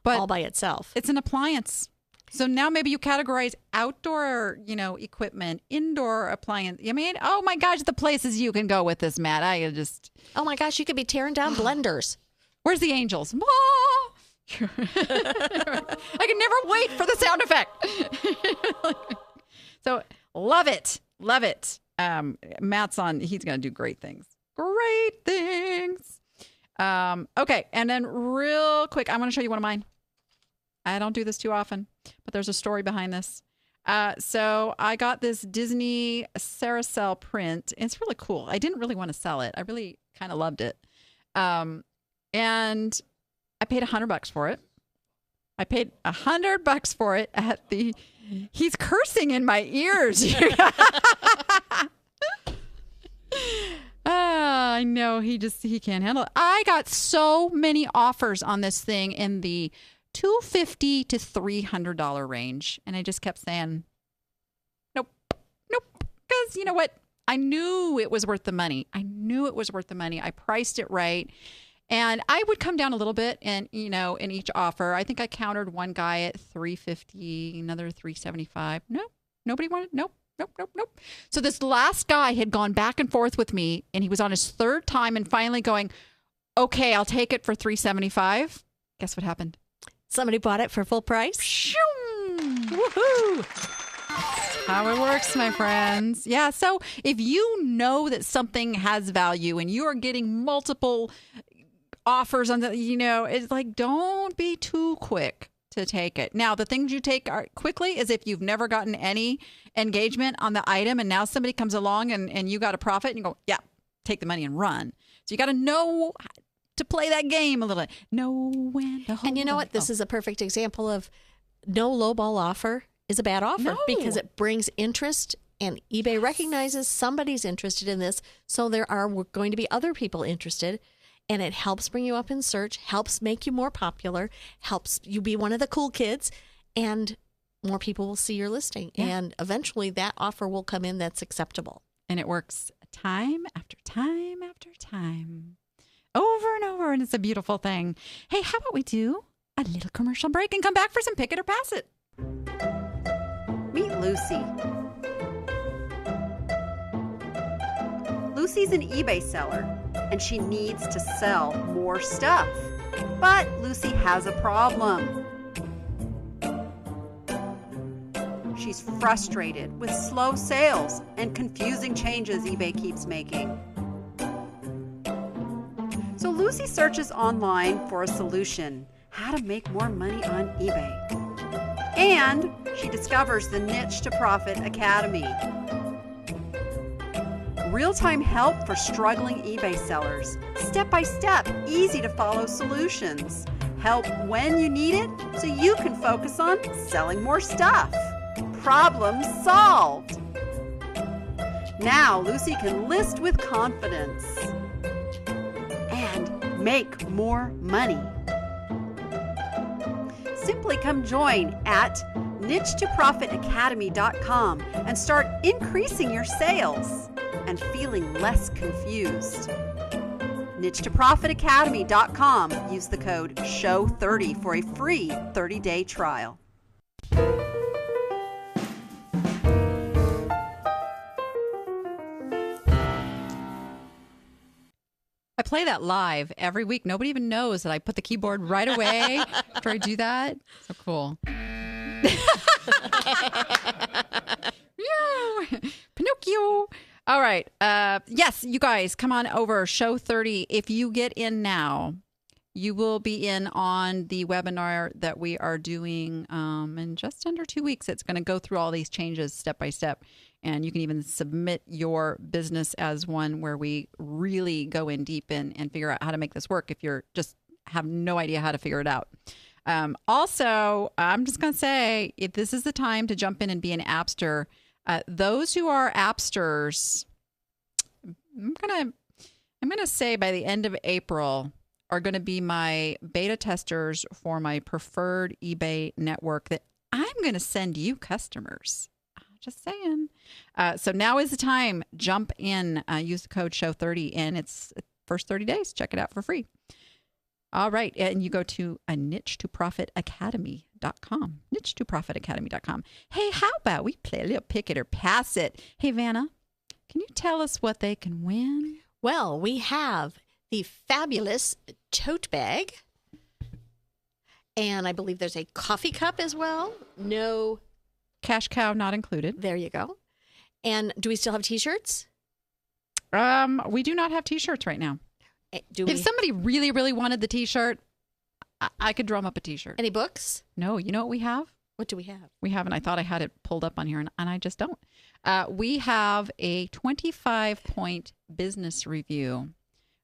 [SPEAKER 2] all by itself.
[SPEAKER 1] It's an appliance. So now maybe you categorize outdoor, equipment, indoor appliance. I mean, oh my gosh, the places you can go with this, Matt.
[SPEAKER 2] Oh my gosh, you could be tearing down blenders.
[SPEAKER 1] Where's the angels? I can never wait for the sound effect. So love it. Matt's on. He's going to do great things. Okay. And then real quick, I'm going to show you one of mine. I don't do this too often, but there's a story behind this. So I got this Disney Carousel print. It's really cool. I didn't really want to sell it. I really kind of loved it. And I paid $100 for it. I paid $100 for it at the... He's cursing in my ears. I know. He can't handle it. I got so many offers on this thing in the $250 to $300 range. And I just kept saying, nope. Because you know what? I knew it was worth the money. I priced it right. And I would come down a little bit and, in each offer. I think I countered one guy at $350, another $375. No, nobody wanted. Nope. So this last guy had gone back and forth with me, and he was on his third time and finally going, okay, I'll take it for $375. Guess what happened?
[SPEAKER 2] Somebody bought it for full price.
[SPEAKER 1] Woohoo! How it works, my friends. Yeah, so if you know that something has value and you are getting multiple offers on the, it's like, don't be too quick to take it. Now, the things you take quickly is if you've never gotten any engagement on the item and now somebody comes along and you got a profit and you go, yeah, take the money and run. So you got to know to play that game a little. Know when to hold.
[SPEAKER 2] And you know what? This is a perfect example of no lowball offer is a bad offer because it brings interest, and eBay recognizes somebody's interested in this. So there are going to be other people interested. And it helps bring you up in search, helps make you more popular, helps you be one of the cool kids, and more people will see your listing. Yeah. And eventually that offer will come in that's acceptable.
[SPEAKER 1] And it works time after time after time, over and over, and it's a beautiful thing. Hey, how about we do a little commercial break and come back for some Pick It or Pass It?
[SPEAKER 4] Meet Lucy. Lucy's an eBay seller, and she needs to sell more stuff. But Lucy has a problem. She's frustrated with slow sales and confusing changes eBay keeps making. So Lucy searches online for a solution, how to make more money on eBay. And she discovers the Niche to Profit Academy. Real-time help for struggling eBay sellers. Step-by-step, easy-to-follow solutions. Help when you need it so you can focus on selling more stuff. Problem solved. Now Lucy can list with confidence and make more money. Simply come join at niche2profitacademy.com and start increasing your sales and feeling less confused. niche2profitacademy.com. Use the code SHOW30 for a free 30-day trial.
[SPEAKER 1] I play that live every week. Nobody even knows that I put the keyboard right away after I do that. So cool. Pinocchio. All right. Yes, you guys, come on over. Show 30. If you get in now, you will be in on the webinar that we are doing in just under 2 weeks. It's going to go through all these changes step by step. And you can even submit your business as one where we really go in deep and figure out how to make this work if you're just have no idea how to figure it out. Also, I'm just going to say, if this is the time to jump in and be an appster. Those who are appsters, I'm gonna say by the end of April are going to be my beta testers for my preferred eBay network that I'm going to send you customers. Just saying. So now is the time. Jump in. Use the code SHOW30, and it's first 30 days. Check it out for free. All right. And you go to niche2profitacademy.com. niche2profitacademy.com. Hey, how about we play a little pick it or pass it? Hey, Vanna, can you tell us what they can win?
[SPEAKER 2] Well, we have the fabulous tote bag. And I believe there's a coffee cup as well. No
[SPEAKER 1] cash cow not included.
[SPEAKER 2] There you go. And do we still have T-shirts?
[SPEAKER 1] We do not have T-shirts right now. If somebody really, really wanted the T-shirt, I could drum up a T-shirt.
[SPEAKER 2] Any books?
[SPEAKER 1] No. You know what we have?
[SPEAKER 2] What do we have?
[SPEAKER 1] We haven't. I thought I had it pulled up on here, and I just don't. We have a 25-point business review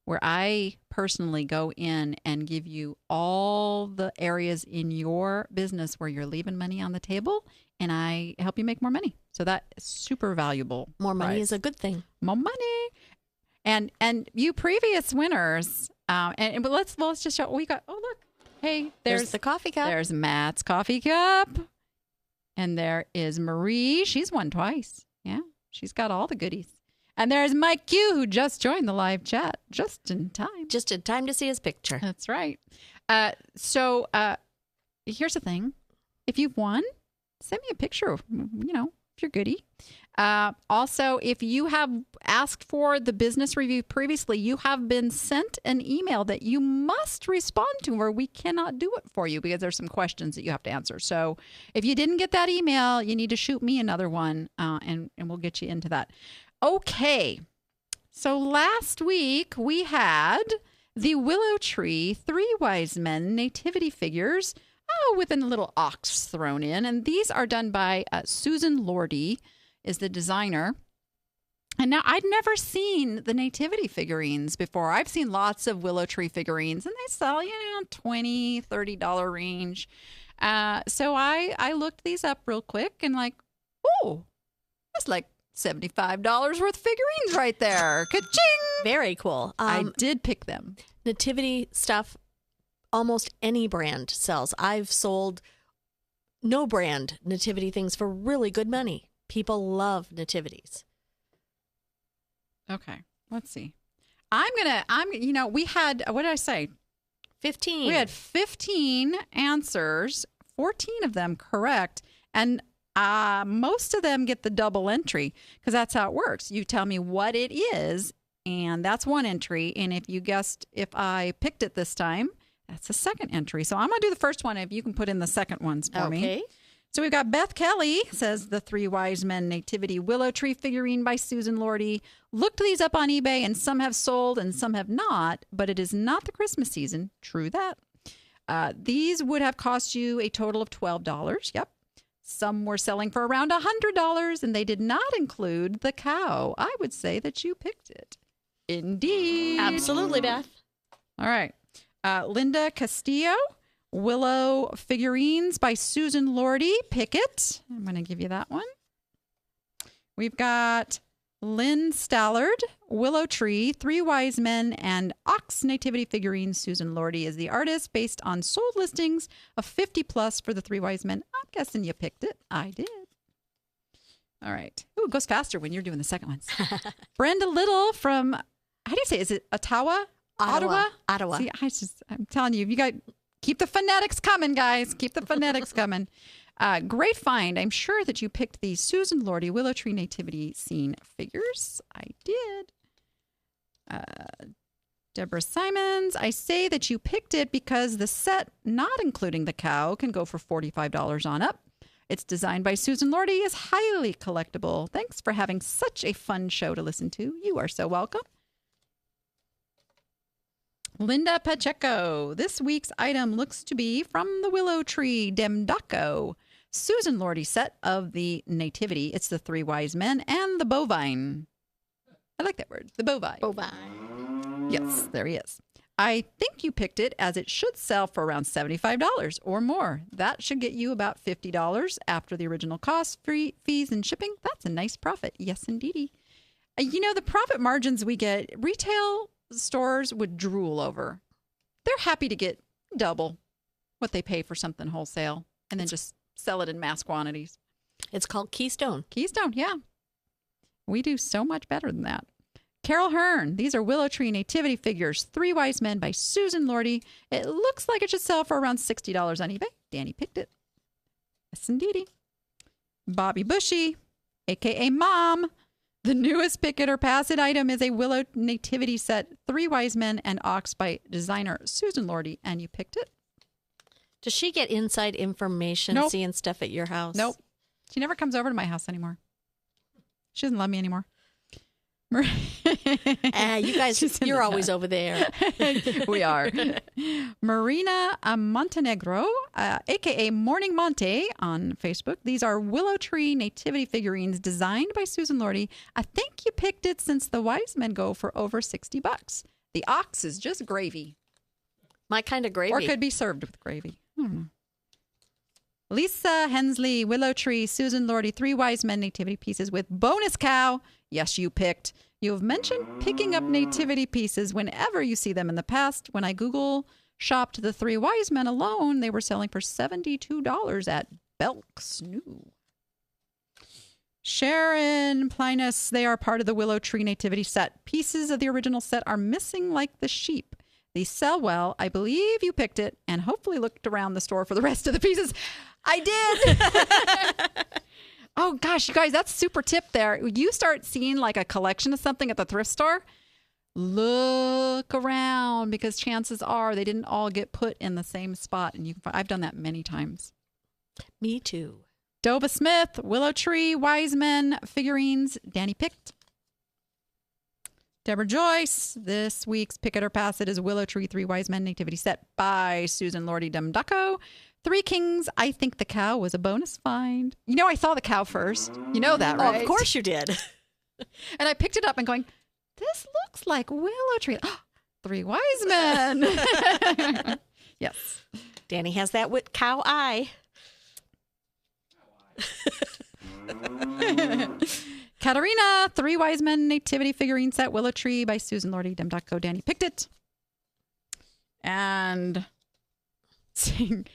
[SPEAKER 1] where I personally go in and give you all the areas in your business where you're leaving money on the table, and I help you make more money. So that is super valuable.
[SPEAKER 2] More money is a good thing.
[SPEAKER 1] More money. And you previous winners, but let's just show. We got. Oh look, hey, there's
[SPEAKER 2] the coffee cup.
[SPEAKER 1] There's Matt's coffee cup, and there is Marie. She's won twice. Yeah, she's got all the goodies. And there's Mike Q, who just joined the live chat just in time.
[SPEAKER 2] Just in time to see his picture.
[SPEAKER 1] That's right. So here's the thing: if you've won, send me a picture. If you're goody. Also, if you have asked for the business review previously, you have been sent an email that you must respond to, or we cannot do it for you because there's some questions that you have to answer. So if you didn't get that email, you need to shoot me another one, and we'll get you into that. Okay. So last week we had the Willow Tree 3 Wise Men nativity figures, with a little ox thrown in. And these are done by Susan Lordy, is the designer. And now I'd never seen the nativity figurines before. I've seen lots of Willow Tree figurines, and they sell, $20, $30 range. So I looked these up real quick and that's like $75 worth of figurines right there. Ka-ching!
[SPEAKER 2] Very cool.
[SPEAKER 1] I did pick them.
[SPEAKER 2] Nativity stuff, almost any brand sells. I've sold no brand nativity things for really good money. People love nativities.
[SPEAKER 1] Okay, let's see. We had, what did I say?
[SPEAKER 2] 15.
[SPEAKER 1] We had 15 answers, 14 of them correct. And most of them get the double entry because that's how it works. You tell me what it is, and that's one entry. And if you guessed if I picked it this time, that's a second entry. So I'm going to do the first one if you can put in the second ones for me.
[SPEAKER 2] Okay.
[SPEAKER 1] So we've got Beth Kelly, says the 3 Wise Men Nativity Willow Tree figurine by Susan Lordy. Looked these up on eBay, and some have sold and some have not, but it is not the Christmas season. True that. These would have cost you a total of $12. Yep. Some were selling for around $100, and they did not include the cow. I would say that you picked it. Indeed.
[SPEAKER 2] Absolutely, Beth.
[SPEAKER 1] All right. Linda Castillo, Willow Figurines by Susan Lordy. Pick it. I'm going to give you that one. We've got Lynn Stallard, Willow Tree, 3 Wise Men, and Ox Nativity Figurines. Susan Lordy is the artist, based on sold listings of 50 plus for the 3 Wise Men. I'm guessing you picked it. I did. All right. Ooh, it goes faster when you're doing the second ones. Brenda Little from, how do you say, is it Ottawa?
[SPEAKER 2] Ottawa.
[SPEAKER 1] See, I'm telling you, keep the phonetics coming, guys. Keep the phonetics coming. Great find. I'm sure that you picked the Susan Lordy Willow Tree Nativity Scene figures. I did. Deborah Simons, I say that you picked it because the set, not including the cow, can go for $45 on up. It's designed by Susan Lordy, is highly collectible. Thanks for having such a fun show to listen to. You are so welcome. Linda Pacheco. This week's item looks to be from the Willow Tree Demdaco Susan Lordy set of the Nativity. It's the 3 Wise Men and the bovine. I like that word. The bovine.
[SPEAKER 2] Bovine.
[SPEAKER 1] Yes, there he is. I think you picked it as it should sell for around $75 or more. That should get you about $50 after the original cost, fees, and shipping. That's a nice profit. Yes, indeedy. The profit margins we get, retail stores would drool over. They're happy to get double what they pay for something wholesale and then just sell it in mass quantities.
[SPEAKER 2] It's called Keystone.
[SPEAKER 1] Keystone, yeah. We do so much better than that. Carol Hearn. These are Willow Tree Nativity figures. 3 Wise Men by Susan Lordy. It looks like it should sell for around $60 on eBay. Danny picked it. Yes, indeedy. Bobby Bushy, a.k.a. Mom. The newest pick it or pass it item is a Willow Nativity set, 3 Wise Men and Ox by designer Susan Lordy. And you picked it.
[SPEAKER 2] Does she get inside information seeing stuff at your house?
[SPEAKER 1] Nope. She never comes over to my house anymore. She doesn't love me anymore.
[SPEAKER 2] You guys, you're always over there.
[SPEAKER 1] We are. Marina Montenegro, a.k.a. Morning Monte on Facebook. These are Willow Tree Nativity figurines designed by Susan Lordy. I think you picked it since the Wise Men go for over $60. The ox is just gravy.
[SPEAKER 2] My kind of gravy.
[SPEAKER 1] Or could be served with gravy. I don't know. Lisa Hensley, Willow Tree, Susan Lordy, 3 Wise Men nativity pieces with bonus cow. Yes, you picked. You have mentioned picking up nativity pieces whenever you see them in the past. When I Google shopped the 3 Wise Men alone, they were selling for $72 at Belk's New. Sharon Plinus, they are part of the Willow Tree nativity set. Pieces of the original set are missing like the sheep. They sell well. I believe you picked it and hopefully looked around the store for the rest of the pieces. I did. Oh, gosh, you guys, that's super tip there. You start seeing like a collection of something at the thrift store, look around because chances are they didn't all get put in the same spot. And I've done that many times.
[SPEAKER 2] Me too.
[SPEAKER 1] Dova Smith, Willow Tree, Wise Men, figurines. Danny picked. Deborah Joyce, this week's Pick It or Pass It is Willow Tree 3 Wise Men nativity set by Susan Lordy Dumducko. 3 Kings, I think the cow was a bonus find. I saw the cow first. You know that, right?
[SPEAKER 2] Oh, of course you did.
[SPEAKER 1] And I picked it up and going, this looks like Willow Tree. 3 Wise Men. Yes.
[SPEAKER 2] Danny has that cow eye.
[SPEAKER 1] Katarina, 3 Wise Men nativity figurine set, Willow Tree by Susan Lordy Dumducko. Danny picked it. And Stephen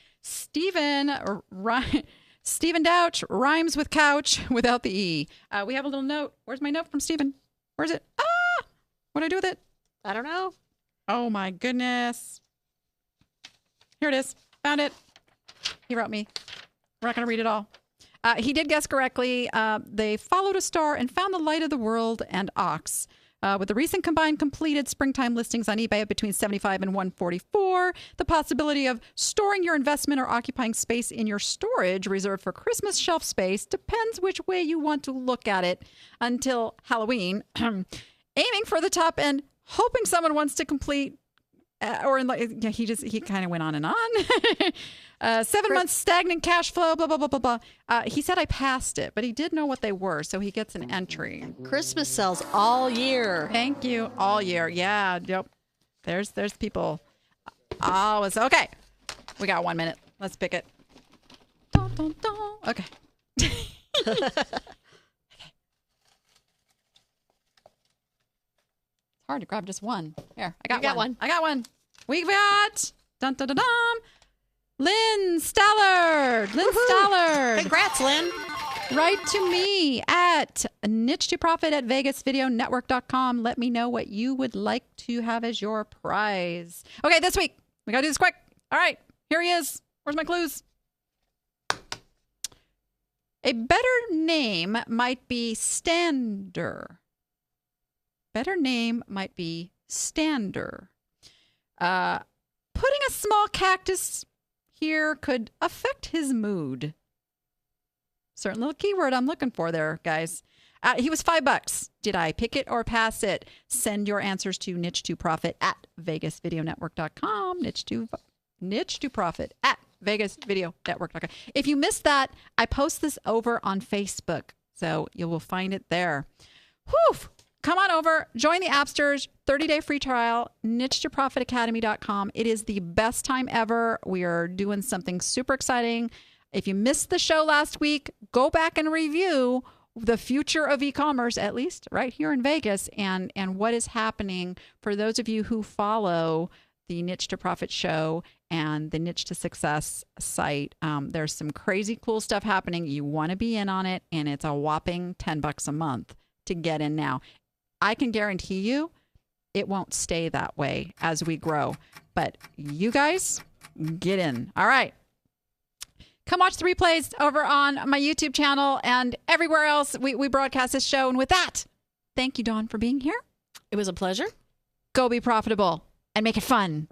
[SPEAKER 1] Douch rhymes with couch without the E. We have a little note. Where's my note from Stephen? Where's it? What do I do with it?
[SPEAKER 2] I don't know.
[SPEAKER 1] Oh, my goodness. Here it is. Found it. He wrote me. We're not going to read it all. He did guess correctly. They followed a star and found the light of the world and ox. With the recent combined completed springtime listings on eBay at between $75 and $144, the possibility of storing your investment or occupying space in your storage reserved for Christmas shelf space depends which way you want to look at it until Halloween. Aiming for the top end, hoping someone wants to complete, he kind of went on and on. 7 months stagnant cash flow, blah, blah, blah, blah, blah. He said I passed it, but he did know what they were, so he gets an entry.
[SPEAKER 2] Christmas sells all year.
[SPEAKER 1] Thank you. All year. Yeah. Yep. There's people. Always. Okay. We got 1 minute. Let's pick it. Dun, dun, dun. Okay. It's hard to grab just one. Here, I got one. I got one. We've got dun dun dun dun. Lynn Stallard.
[SPEAKER 2] Congrats, Lynn.
[SPEAKER 1] Write to me at niche2profit@vegasvideonetwork.com. Let me know what you would like to have as your prize. Okay, this week, we got to do this quick. All right, here he is. Where's my clues? A better name might be Stander. Better name might be Stander. Putting a small cactus here could affect his mood. Certain little keyword I'm looking for there, guys. He was $5. Did I pick it or pass it? Send your answers to niche2profit@vegasvideonetwork.com. niche2profit@vegasvideonetwork.com. If you missed that, I post this over on Facebook, so you will find it there. Whew! come on over, join the Appsters, 30-day free trial, niche2profitacademy.com. It is the best time ever. We are doing something super exciting. If you missed the show last week, go back and review the future of e-commerce, at least right here in Vegas, and what is happening for those of you who follow the Niche to Profit show and the Niche to Success site. There's some crazy cool stuff happening. You want to be in on it, and it's a whopping $10 a month to get in now. I can guarantee you it won't stay that way as we grow, but you guys get in. All right. Come watch the replays over on my YouTube channel and everywhere else we broadcast this show. And with that, thank you, Dawn, for being here.
[SPEAKER 2] It was a pleasure.
[SPEAKER 1] Go be profitable and make it fun.